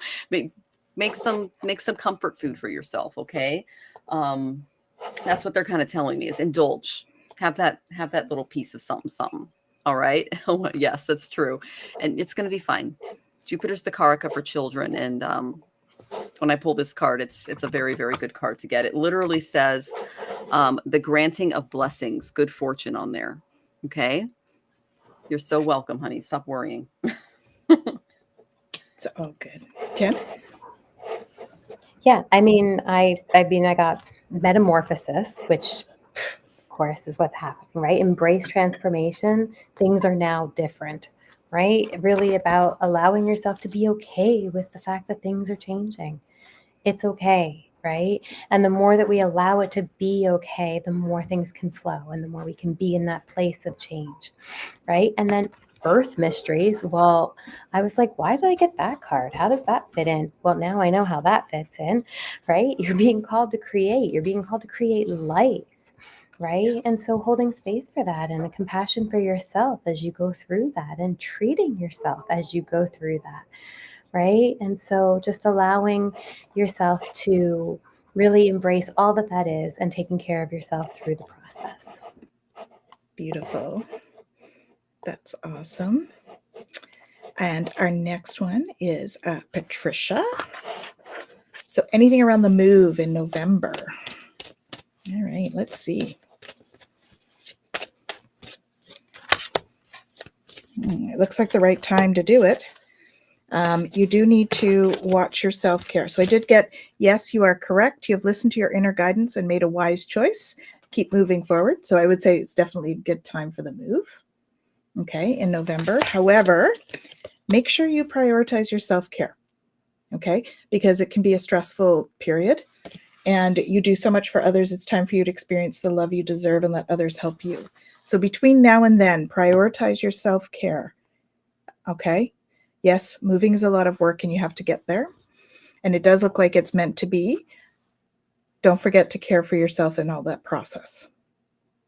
Speaker 3: make some comfort food for yourself. Okay. That's what they're kind of telling me is indulge, have that little piece of something. All right. Oh, yes, that's true. And it's going to be fine. Jupiter's the Karaka for children. And when I pull this card, it's a very, very good card to get. It literally says the granting of blessings, good fortune on there. Okay. You're so welcome, honey. Stop worrying.
Speaker 1: It's all good. Jen?
Speaker 2: Yeah, I got metamorphosis, which of course is what's happening, right? Embrace transformation. Things are now different, right? Really about allowing yourself to be okay with the fact that things are changing. It's okay, right? And the more that we allow it to be okay, the more things can flow and the more we can be in that place of change, right? And then Earth mysteries. Well, I was like, why did I get that card? How does that fit in? Well, now I know how that fits in, right? You're being called to create. You're being called to create life, right? And so holding space for that and a compassion for yourself as you go through that and treating yourself as you go through that, right? And so just allowing yourself to really embrace all that that is and taking care of yourself through the process.
Speaker 1: Beautiful. That's awesome. And our next one is Patricia. So anything around the move in November. All right, let's see. It looks like the right time to do it. You do need to watch your self-care. So I did get, yes, you are correct. You have listened to your inner guidance and made a wise choice. Keep moving forward. So I would say it's definitely a good time for the move. Okay, in November. However, make sure you prioritize your self-care. Okay, because it can be a stressful period and you do so much for others. It's time for you to experience the love you deserve and let others help you. So between now and then, prioritize your self-care. Okay. Yes, moving is a lot of work and you have to get there. And it does look like it's meant to be. Don't forget to care for yourself in all that process.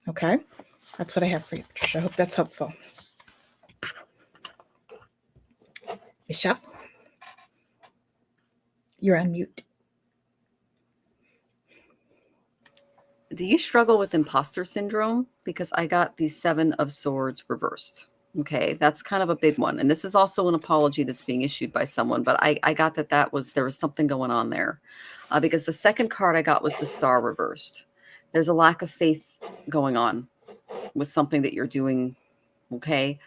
Speaker 1: Okay. That's what I have for you, Patricia. I hope that's helpful. Michelle, you're on mute.
Speaker 3: Do you struggle with imposter syndrome? Because I got the 7 of Swords reversed. Okay, that's kind of a big one. And this is also an apology that's being issued by someone, but I got that there was something going on there. Because the second card I got was the Star reversed. There's a lack of faith going on with something that you're doing. Okay.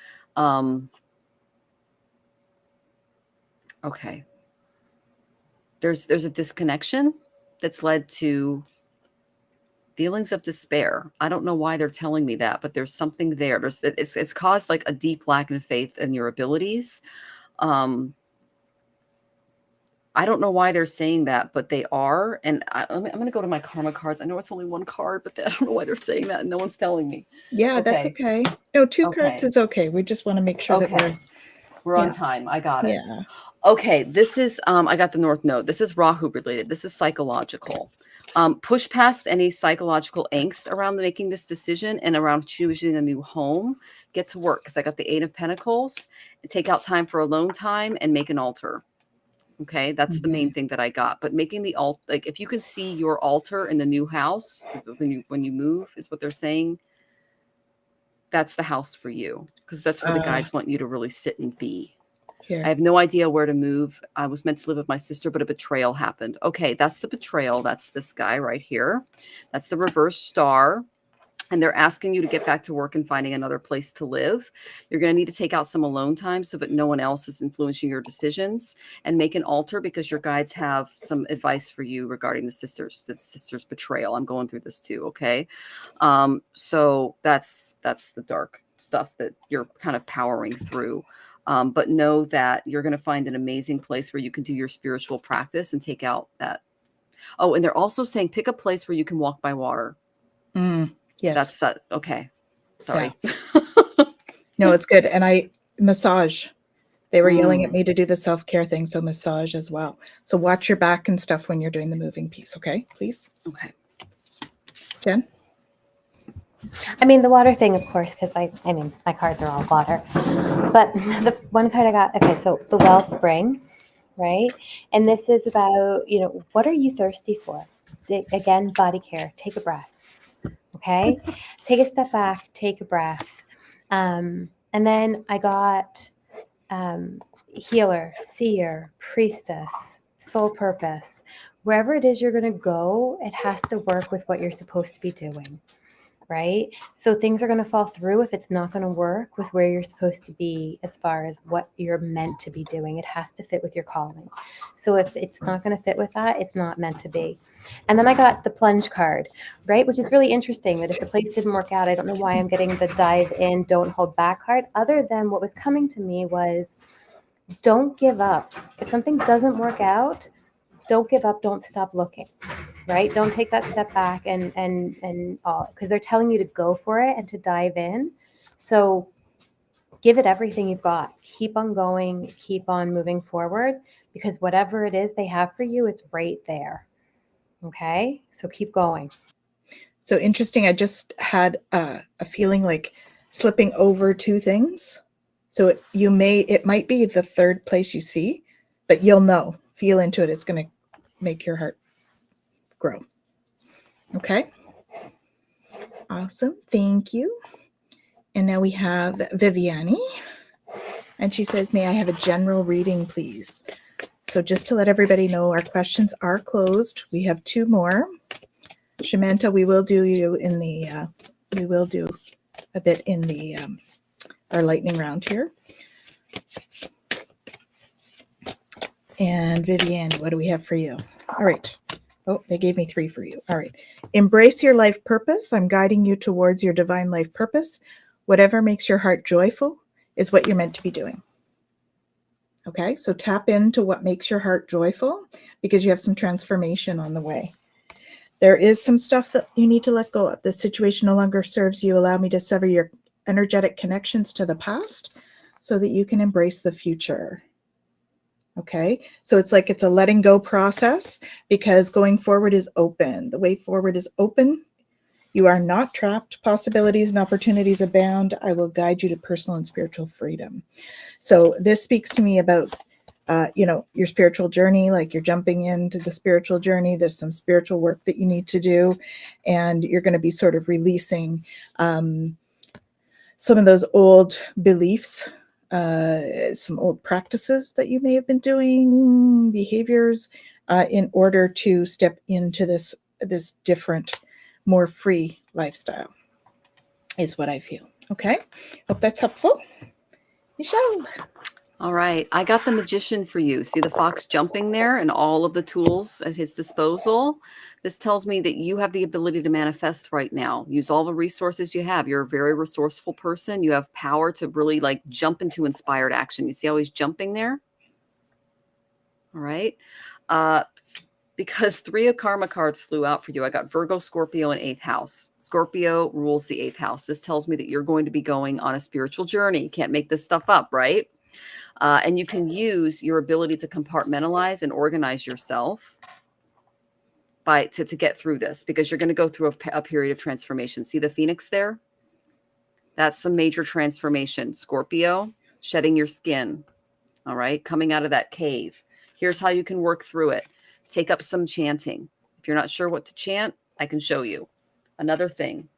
Speaker 3: Okay. There's a disconnection that's led to feelings of despair. I don't know why they're telling me that, but there's something there. It's caused like a deep lack of faith in your abilities. I don't know why they're saying that, but they are. And I'm going to go to my karma cards. I know it's only one card, but I don't know why they're saying that and no one's telling me.
Speaker 1: Yeah, that's okay. No, 2 cards is okay. We just want to make sure that
Speaker 3: we're on time. I got it.
Speaker 1: Yeah.
Speaker 3: Okay, this is I got the North Node. This is Rahu related. This is psychological. Push past any psychological angst around making this decision and around choosing a new home. Get to work because I got the 8 of Pentacles. Take out time for alone time and make an altar. Okay, that's the main thing that I got. But making the altar, like if you can see your altar in the new house when you move, is what they're saying. That's the house for you because that's where the guides want you to really sit and be.
Speaker 1: Here.
Speaker 3: I have no idea where to move. I was meant to live with my sister, but a betrayal happened. Okay, that's the betrayal. That's this guy right here. That's the reverse star. And they're asking you to get back to work and finding another place to live. You're going to need to take out some alone time so that no one else is influencing your decisions and make an altar because your guides have some advice for you regarding the sister's betrayal. I'm going through this too. Okay. So that's the dark stuff that you're kind of powering through. But know that you're going to find an amazing place where you can do your spiritual practice and take out that. Oh, and they're also saying pick a place where you can walk by water.
Speaker 1: Yes.
Speaker 3: That's that. Okay. Sorry.
Speaker 1: No, it's good. And I massage. They were yelling at
Speaker 3: Mm.
Speaker 1: me to do the self-care thing, so massage as well. So watch your back and stuff when you're doing the moving piece, okay? Please.
Speaker 3: Okay.
Speaker 1: Jen?
Speaker 2: I mean, the water thing, of course, because I mean, my cards are all water. But the one card I got, okay, so the wellspring, right? And this is about, you know, what are you thirsty for? Again, body care. Take a breath, okay? Take a step back, take a breath. And then I got healer, seer, priestess, soul purpose. Wherever it is you're going to go, it has to work with what you're supposed to be doing, right? So things are going to fall through if it's not going to work with where you're supposed to be as far as what you're meant to be doing. It has to fit with your calling. So if it's not going to fit with that, it's not meant to be. And then I got the plunge card, right? Which is really interesting that if the place didn't work out, I don't know why I'm getting the dive in, don't hold back card, other than what was coming to me was don't give up. If something doesn't work out, don't give up, don't stop looking, right? Don't take that step back and all, because they're telling you to go for it and to dive in. So give it everything you've got. Keep on going, keep on moving forward, because whatever it is they have for you, it's right there. Okay? So keep going.
Speaker 1: So interesting. I just had a feeling like slipping over two things. So it might be the third place you see, but you'll know, feel into it. It's going to make your heart grow. Okay. Awesome. Thank you. And now we have Viviani. And she says, may I have a general reading, please? So just to let everybody know, our questions are closed. We have two more. Shamanta, we will do you in the, we will do a bit in the, our lightning round here. And Vivian, what do we have for you? All right. Oh, they gave me three for you. All right. Embrace your life purpose. I'm guiding you towards your divine life purpose. Whatever makes your heart joyful is what you're meant to be doing. Okay. So tap into what makes your heart joyful because you have some transformation on the way. There is some stuff that you need to let go of. This situation no longer serves you. Allow me to sever your energetic connections to the past so that you can embrace the future. Okay, so it's like it's a letting go process because going forward is open. The way forward is open. You are not trapped. Possibilities and opportunities abound. I will guide you to personal and spiritual freedom. So this speaks to me about, your spiritual journey, like you're jumping into the spiritual journey. There's some spiritual work that you need to do, and you're going to be sort of releasing some of those old beliefs, some old practices that you may have been doing, behaviors, in order to step into this different, more free lifestyle, is what I feel. Okay, hope that's helpful. Michelle.
Speaker 3: All right. I got the magician for you. See the fox jumping there and all of the tools at his disposal? This tells me that you have the ability to manifest right now. Use all the resources you have. You're a very resourceful person. You have power to really like jump into inspired action. You see how he's jumping there? All right. Because 3 of karma cards flew out for you. I got Virgo, Scorpio, and 8th house. Scorpio rules the 8th house. This tells me that you're going to be going on a spiritual journey. You can't make this stuff up, right? And you can use your ability to compartmentalize and organize yourself to get through this, because you're going to go through a period of transformation. See the phoenix there? That's some major transformation. Scorpio, shedding your skin. All right. Coming out of that cave. Here's how you can work through it. Take up some chanting. If you're not sure what to chant, I can show you. Another thing.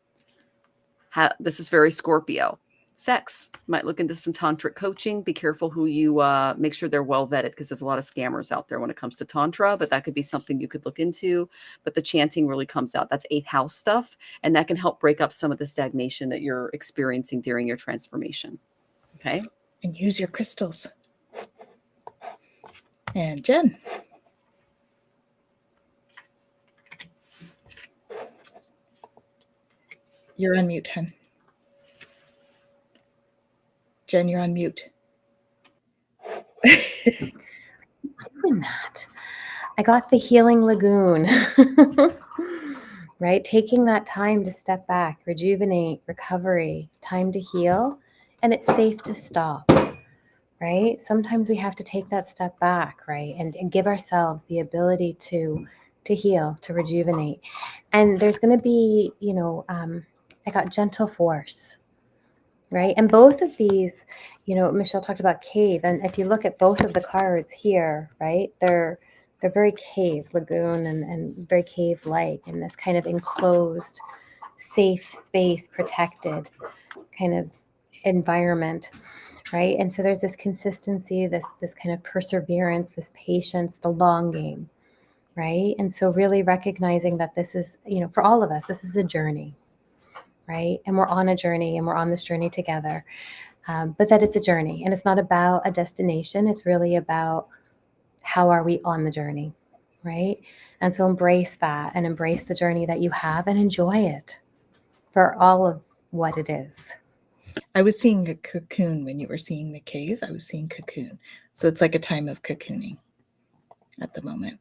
Speaker 3: This is very Scorpio. Sex. You might look into some tantric coaching. Be careful who you make sure they're well vetted, because there's a lot of scammers out there when it comes to tantra, but that could be something you could look into. But the chanting really comes out. That's 8th house stuff, and that can help break up some of the stagnation that you're experiencing during your transformation. Okay.
Speaker 1: And use your crystals. And Jen. You're on mute, hun. Jen, you're on mute.
Speaker 2: Doing that. I got the healing lagoon, right? Taking that time to step back, rejuvenate, recovery, time to heal, and it's safe to stop, right? Sometimes we have to take that step back, right? And give ourselves the ability to heal, to rejuvenate. And there's going to be, I got gentle force, right? And both of these, Michelle talked about cave, and if you look at both of the cards here, right, they're very cave, lagoon, and very cave-like, in this kind of enclosed, safe space, protected kind of environment, right? And so there's this consistency, this kind of perseverance, this patience, the long game, right? And so really recognizing that this is, for all of us, this is a journey, right? And we're on a journey, and we're on this journey together. But that it's a journey, and it's not about a destination. It's really about how are we on the journey, right? And so embrace that, and embrace the journey that you have, and enjoy it for all of what it is.
Speaker 1: I was seeing a cocoon when you were seeing the cave. I was seeing cocoon. So it's like a time of cocooning at the moment.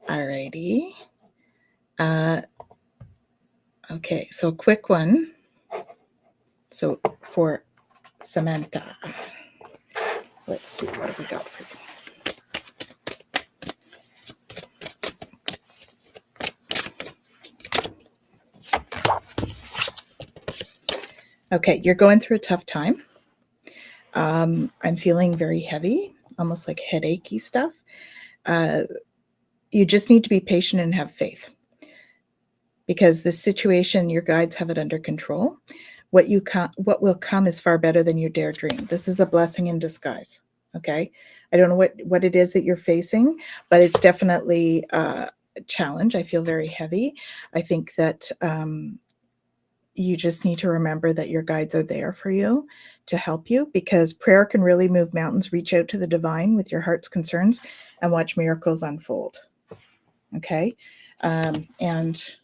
Speaker 1: Alrighty. Okay, so quick one. So for Samantha, let's see what have we got for you. Okay, you're going through a tough time. I'm feeling very heavy, almost like headachy stuff. You just need to be patient and have faith, because this situation, your guides have it under control. What will come is far better than you dare dream. This is a blessing in disguise. Okay, I don't know what it is that you're facing, but it's definitely a challenge. I feel very heavy. I think that you just need to remember that your guides are there for you to help you, because prayer can really move mountains. Reach out to the divine with your heart's concerns and watch miracles unfold. Okay. And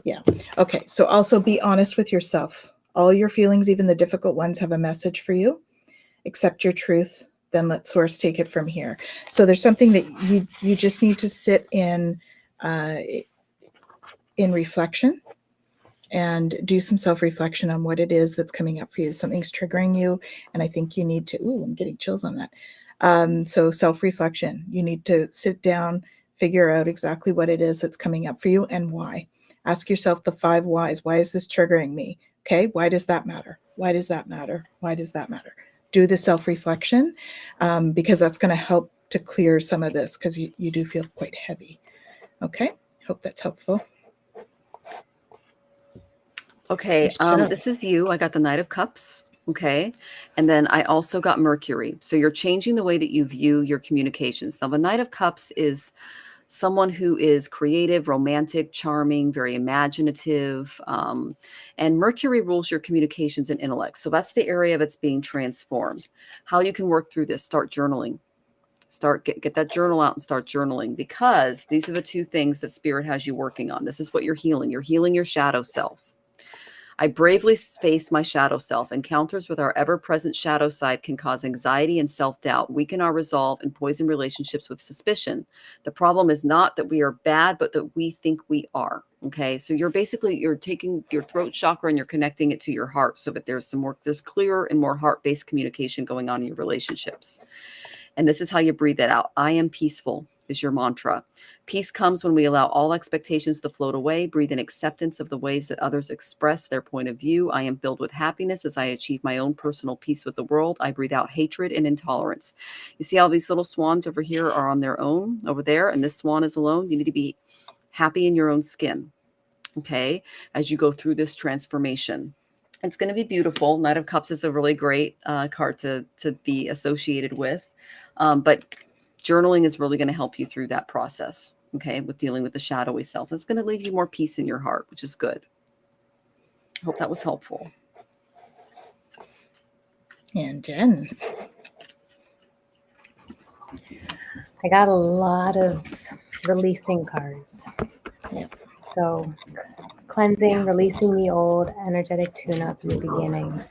Speaker 1: yeah. Okay. So also be honest with yourself. All your feelings, even the difficult ones, have a message for you. Accept your truth. Then let source take it from here. So there's something that you just need to sit in reflection and do some self-reflection on what it is that's coming up for you. Something's triggering you, and I think you need to, I'm getting chills on that. So self-reflection, you need to sit down, figure out exactly what it is that's coming up for you and why. Ask yourself the 5 whys. Why is this triggering me? Okay, why does that matter? Why does that matter? Why does that matter? Do the self-reflection, because that's going to help to clear some of this, because you do feel quite heavy. Okay, hope that's helpful.
Speaker 3: Okay, this is you. I got the Knight of Cups. Okay, and then I also got Mercury. So you're changing the way that you view your communications. Now, the Knight of Cups is someone who is creative, romantic, charming, very imaginative. And Mercury rules your communications and intellect. So that's the area that's being transformed. How you can work through this: start journaling. Get that journal out and start journaling, because these are the 2 things that Spirit has you working on. This is what you're healing. You're healing your shadow self. I bravely face my shadow self. Encounters with our ever-present shadow side can cause anxiety and self-doubt, weaken our resolve, and poison relationships with suspicion. The problem is not that we are bad, but that we think we are. Okay, so you're taking your throat chakra and you're connecting it to your heart, so that there's clearer and more heart-based communication going on in your relationships. And this is how you breathe that out. I am peaceful is your mantra. Peace comes when we allow all expectations to float away. Breathe in acceptance of the ways that others express their point of view. I am filled with happiness as I achieve my own personal peace with the world. I breathe out hatred and intolerance. You see how these little swans over here are on their own over there, and this swan is alone? You need to be happy in your own skin, okay, as you go through this transformation. It's going to be beautiful. Knight of Cups is a really great card to be associated with. But journaling is really going to help you through that process, okay, with dealing with the shadowy self. It's going to leave you more peace in your heart, which is good. I hope that was helpful.
Speaker 1: And Jen.
Speaker 2: I got a lot of releasing cards.
Speaker 1: Yep.
Speaker 2: So cleansing, releasing the old, energetic tune-up, new beginnings,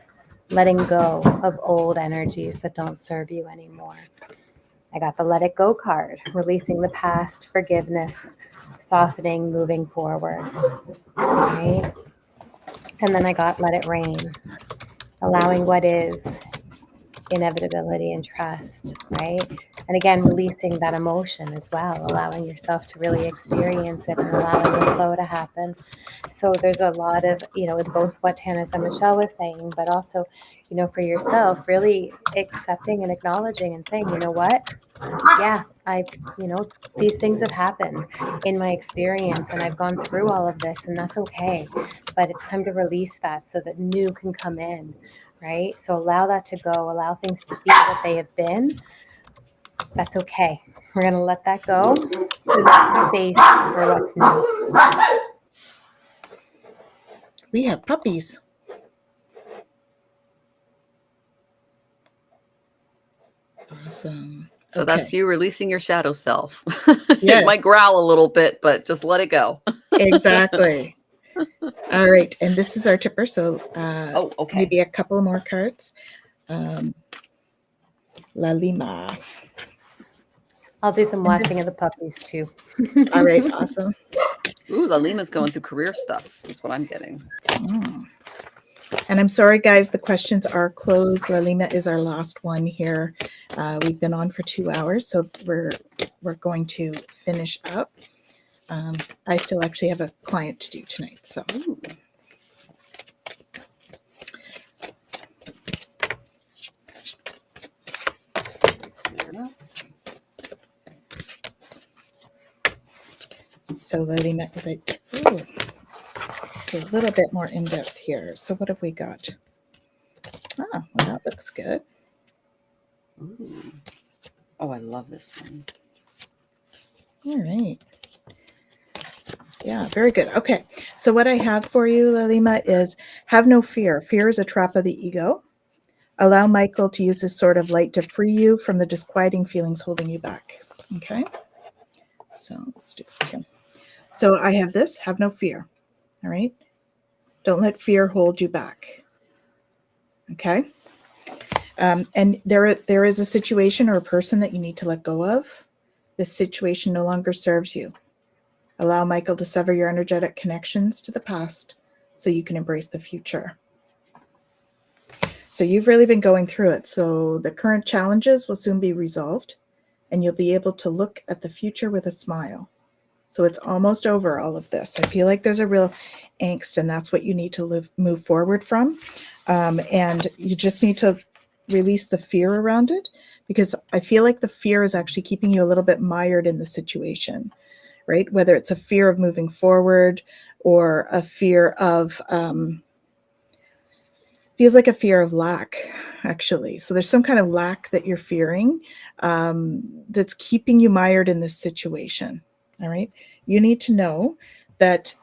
Speaker 2: letting go of old energies that don't serve you anymore. I got the Let It Go card, releasing the past, forgiveness, softening, moving forward. Right? And then I got Let It Rain, allowing what is, inevitability and trust, right? And again, releasing that emotion as well, allowing yourself to really experience it and allowing the flow to happen. So there's a lot of, with both what Tanys and Michelle was saying, but also, for yourself, really accepting and acknowledging and saying, you know what? Yeah, these things have happened in my experience and I've gone through all of this and that's okay. But it's time to release that so that new can come in, right? So allow that to go, allow things to be what they have been. That's okay. We're going to let that go to make space for what's new.
Speaker 1: We have puppies. Awesome.
Speaker 3: So
Speaker 1: Okay.
Speaker 3: that's you releasing your shadow self.
Speaker 1: Yes.
Speaker 3: You might growl a little bit, but just let it go.
Speaker 1: Exactly. All right. And this is our tipper. So
Speaker 3: Okay.
Speaker 1: maybe a couple more cards. La Lima.
Speaker 2: I'll do some watching of the puppies too.
Speaker 1: All right. Awesome.
Speaker 3: Ooh, La Lima's going through career stuff. That's what I'm getting.
Speaker 1: And I'm sorry, guys, the questions are closed. La Lima is our last one here. We've been on for 2 hours, so we're going to finish up. I still actually have a client to do tonight, so.
Speaker 3: Ooh.
Speaker 1: So La Lima is like, ooh, it's a little bit more in depth here. So what have we got? Oh, well, that looks good.
Speaker 3: Ooh. Oh, I love this one.
Speaker 1: All right. Yeah, very good. Okay. So what I have for you, La Lima, is have no fear. Fear is a trap of the ego. Allow Michael to use his sword of light to free you from the disquieting feelings holding you back. Okay. So let's do this here. So I have this, have no fear. All right. Don't let fear hold you back. Okay. And there is a situation or a person that you need to let go of. This situation no longer serves you. Allow Michael to sever your energetic connections to the past so you can embrace the future. So you've really been going through it. So the current challenges will soon be resolved and you'll be able to look at the future with a smile. So it's almost over, all of this. I feel like there's a real angst and that's what you need to move forward from. And you just need to release the fear around it because I feel like the fear is actually keeping you a little bit mired in the situation, right? Whether it's a fear of moving forward or a fear of, feels like a fear of lack, actually. So there's some kind of lack that you're fearing that's keeping you mired in this situation. All right. You need to know that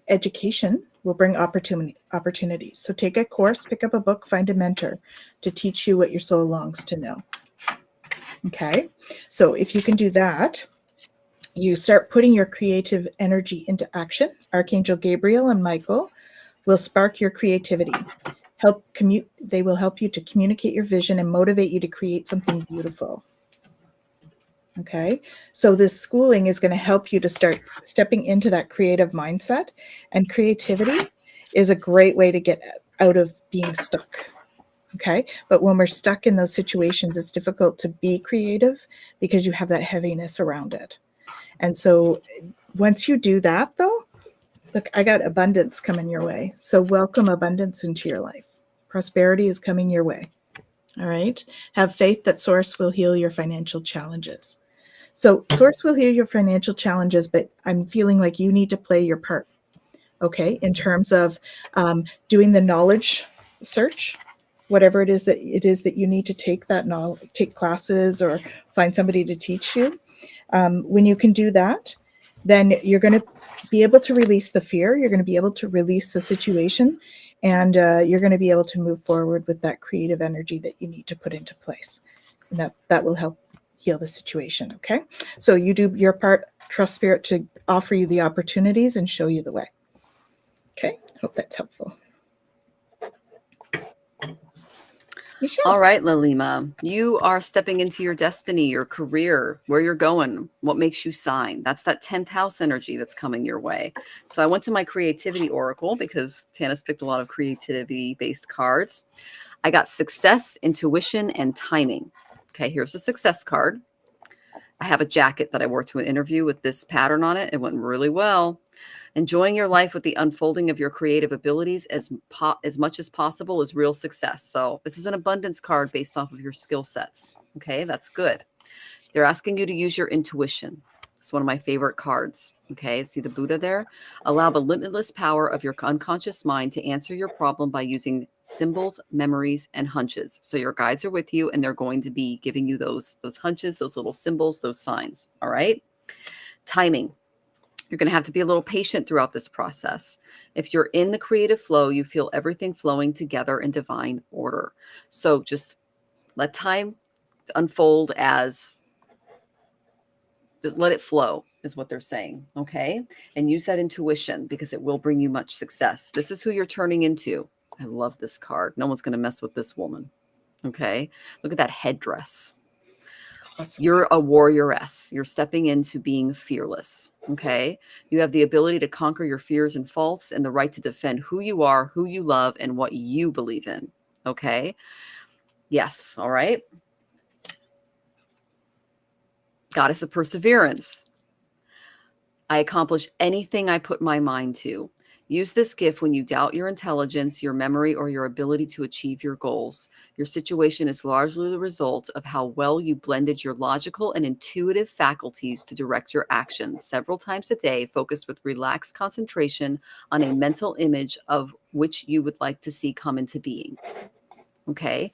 Speaker 1: education will bring opportunities. So take a course, pick up a book, find a mentor to teach you what your soul longs to know. Okay. So if you can do that, you start putting your creative energy into action. Archangel Gabriel and Michael will spark your creativity. They will help you to communicate your vision and motivate you to create something beautiful. Okay, so this schooling is going to help you to start stepping into that creative mindset, and creativity is a great way to get out of being stuck. Okay, but when we're stuck in those situations, it's difficult to be creative because you have that heaviness around it. And so once you do that, though, look, I got abundance coming your way. So welcome abundance into your life. Prosperity is coming your way. All right, have faith that Source will heal your financial challenges. So Source will heal your financial challenges, but I'm feeling like you need to play your part, okay, in terms of doing the knowledge search, whatever it is that you need to take that knowledge, take classes or find somebody to teach you. When you can do that, then you're going to be able to release the fear. You're going to be able to release the situation, and you're going to be able to move forward with that creative energy that you need to put into place. And that will help heal the situation. Okay. So you do your part, trust Spirit to offer you the opportunities and show you the way. Okay. Hope that's helpful. Michelle.
Speaker 3: All right, Lalima, you are stepping into your destiny, your career, where you're going, what makes you shine. That's that 10th house energy that's coming your way. So I went to my creativity oracle because Tanys picked a lot of creativity-based cards. I got success, intuition, and timing. Okay, here's the success card. I have a jacket that I wore to an interview with this pattern on it. It went really well. Enjoying your life with the unfolding of your creative abilities as much as possible is real success. So this is an abundance card based off of your skill sets. Okay, that's good. They're asking you to use your intuition. It's one of my favorite cards. Okay, see the Buddha there? Allow the limitless power of your unconscious mind to answer your problem by using symbols, memories, and hunches. So your guides are with you and they're going to be giving you those hunches, those little symbols, those signs. All right. Timing. You're going to have to be a little patient throughout this process. If you're in the creative flow, you feel everything flowing together in divine order. So just let time unfold just let it flow is what they're saying. Okay. And use that intuition because it will bring you much success. This is who you're turning into. I love this card. No one's going to mess with this woman. Okay. Look at that headdress.
Speaker 1: Awesome.
Speaker 3: You're a warrioress. You're stepping into being fearless. Okay. You have the ability to conquer your fears and faults and the right to defend who you are, who you love, and what you believe in. Okay. Yes. All right. Goddess of perseverance. I accomplish anything I put my mind to. Use this gift when you doubt your intelligence, your memory, or your ability to achieve your goals. Your situation is largely the result of how well you blended your logical and intuitive faculties to direct your actions several times a day, focused with relaxed concentration on a mental image of which you would like to see come into being. Okay.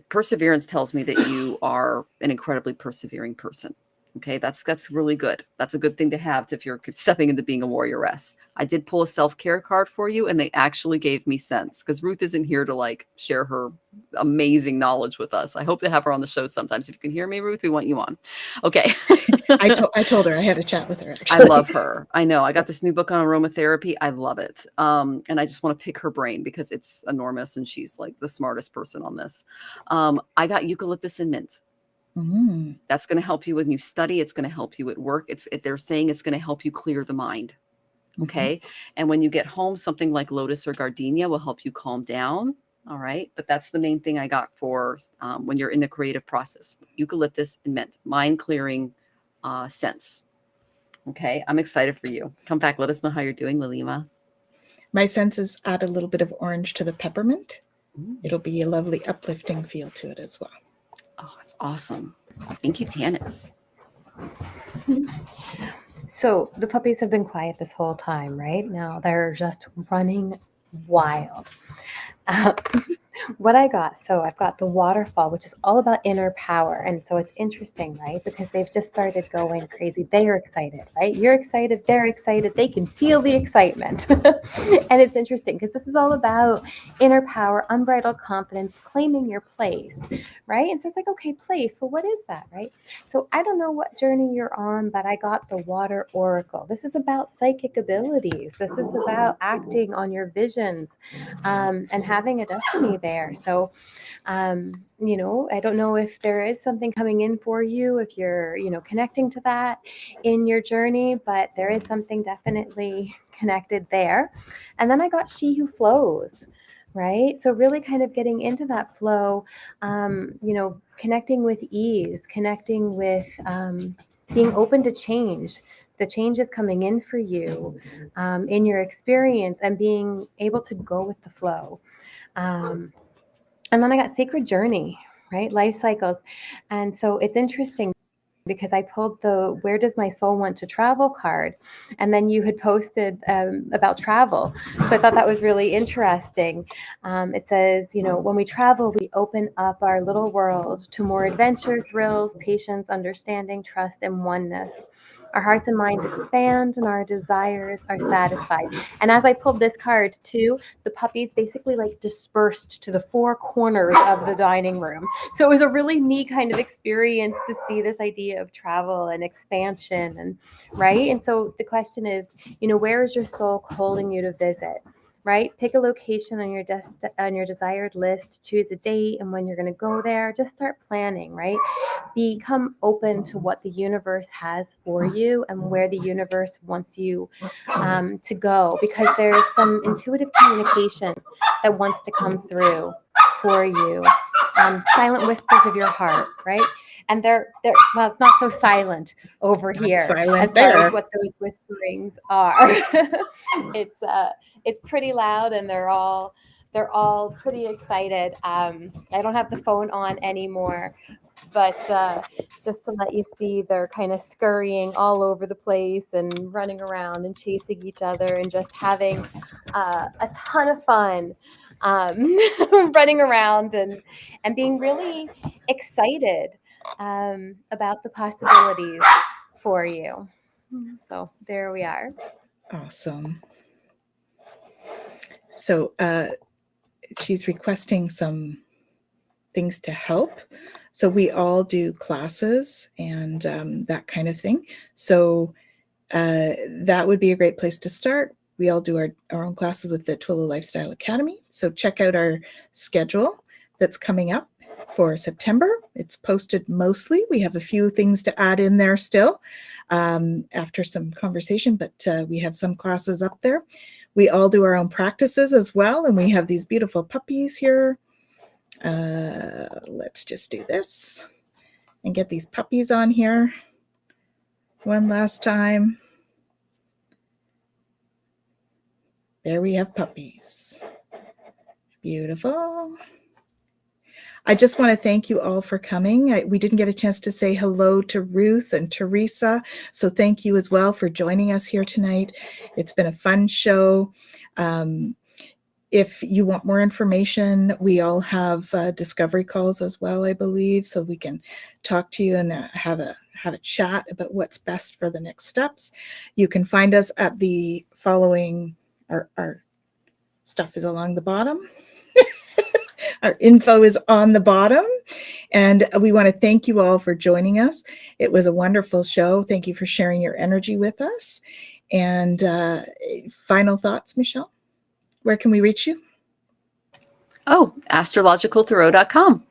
Speaker 3: Perseverance tells me that you are an incredibly persevering person. Okay, that's really good. That's a good thing to have if you're stepping into being a warrioress. I did pull a self-care card for you, and they actually gave me sense because Ruth isn't here to like share her amazing knowledge with us. I hope to have her on the show sometimes. If you can hear me, Ruth, we want you on. Okay.
Speaker 1: I told her I had a chat with her. Actually,
Speaker 3: I love her. I know. I got this new book on aromatherapy. I love it. And I just want to pick her brain because it's enormous, and she's like the smartest person on this. I got eucalyptus and mint.
Speaker 1: Mm.
Speaker 3: That's going to help you when you study. It's going to help you at work. They're saying it's going to help you clear the mind. Okay. And when you get home, something like lotus or gardenia will help you calm down. All right. But that's the main thing I got for when you're in the creative process. Eucalyptus and mint, mind clearing scents. Okay. I'm excited for you. Come back. Let us know how you're doing, Lalima.
Speaker 1: My senses add a little bit of orange to the peppermint.
Speaker 3: Ooh.
Speaker 1: It'll be a lovely uplifting feel to it as well.
Speaker 3: Oh, that's awesome. Thank you, Tanys.
Speaker 2: So the puppies have been quiet this whole time, right? Now they're just running wild. What I got, so I've got the waterfall, which is all about inner power. And so it's interesting, right? Because they've just started going crazy. They are excited, right? You're excited. They're excited. They can feel the excitement. And it's interesting because this is all about inner power, unbridled confidence, claiming your place, right? And so it's like, okay, place. Well, what is that, right? So I don't know what journey you're on, but I got the water oracle. This is about psychic abilities. This is about acting on your visions and having a destiny there. So, you know, I don't know if there is something coming in for you, if you're, you know, connecting to that in your journey, but there is something definitely connected there. And then I got she who flows, right? So really kind of getting into that flow, you know, connecting with ease, connecting with being open to change. The change is coming in for you in your experience and being able to go with the flow. And then I got sacred journey, right? Life cycles. And so it's interesting because I pulled the where does my soul want to travel card. And then you had posted about travel. So I thought that was really interesting. It says, you know, when we travel, we open up our little world to more adventure, thrills, patience, understanding, trust, and oneness. Our hearts and minds expand and our desires are satisfied. And as I pulled this card too, the puppies basically like dispersed to the four corners of the dining room. So it was a really neat kind of experience to see this idea of travel and expansion and right. And so the question is, you know, where is your soul calling you to visit? right? Pick a location on your desired list, choose a date and when you're going to go there. Just start planning, right? Become open to what the universe has for you and where the universe wants you to go, because there's some intuitive communication that wants to come through for you. Silent whispers of your heart, right? And they're well, it's not so silent over
Speaker 1: Not
Speaker 2: here
Speaker 1: silent
Speaker 2: as far
Speaker 1: there.
Speaker 2: as what those whisperings are. It's pretty loud, and they're all pretty excited. I don't have the phone on anymore, but just to let you see, they're kind of scurrying all over the place and running around and chasing each other and just having a ton of fun, running around and being really excited about the possibilities for you. So there we are.
Speaker 1: Awesome. So she's requesting some things to help. So we all do classes and that kind of thing. So that would be a great place to start. We all do our own classes with the Twillow Lifestyle Academy. So check out our schedule that's coming up for September. It's posted mostly. We have a few things to add in there still after some conversation, but we have some classes up there. We all do our own practices as well, and we have these beautiful puppies here. Let's just do this and get these puppies on here one last time. There we have puppies. Beautiful. I just want to thank you all for coming. We didn't get a chance to say hello to Ruth and Teresa, so thank you as well for joining us here tonight. It's been a fun show. If you want more information, we all have discovery calls as well, I believe, so we can talk to you and have a chat about what's best for the next steps. You can find us at the following, our stuff is along the bottom. Our info is on the bottom, and we want to thank you all for joining us. It was a wonderful show. Thank you for sharing your energy with us. And final thoughts, Michelle? Where can we reach you?
Speaker 3: Oh, astrologicaltarot.com.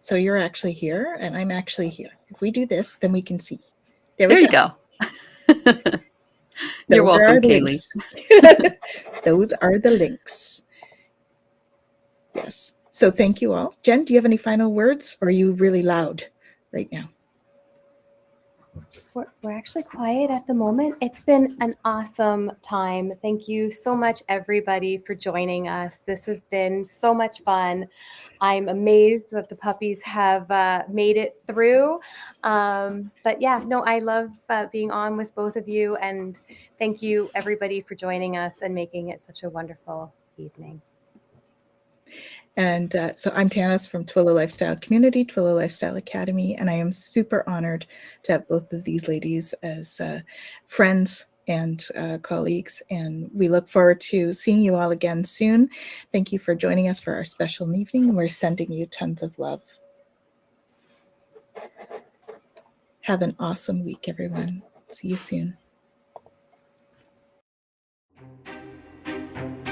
Speaker 1: So you're actually here, and I'm actually here. If we do this, then we can see. There
Speaker 3: you go. You're welcome, Kaylee.
Speaker 1: Those are the links. Yes. So thank you all. Jen, do you have any final words, or are you really loud right now?
Speaker 2: We're actually quiet at the moment. It's been an awesome time. Thank you so much, everybody, for joining us. This has been so much fun. I'm amazed that the puppies have made it through. But yeah, no, I love being on with both of you. And thank you, everybody, for joining us and making it such a wonderful evening.
Speaker 1: And so I'm Tanys from Twillow Lifestyle Community, Twillow Lifestyle Academy, and I am super honored to have both of these ladies as friends and colleagues, and we look forward to seeing you all again soon. Thank you for joining us for our special evening, and we're sending you tons of love. Have an awesome week, everyone. See you soon.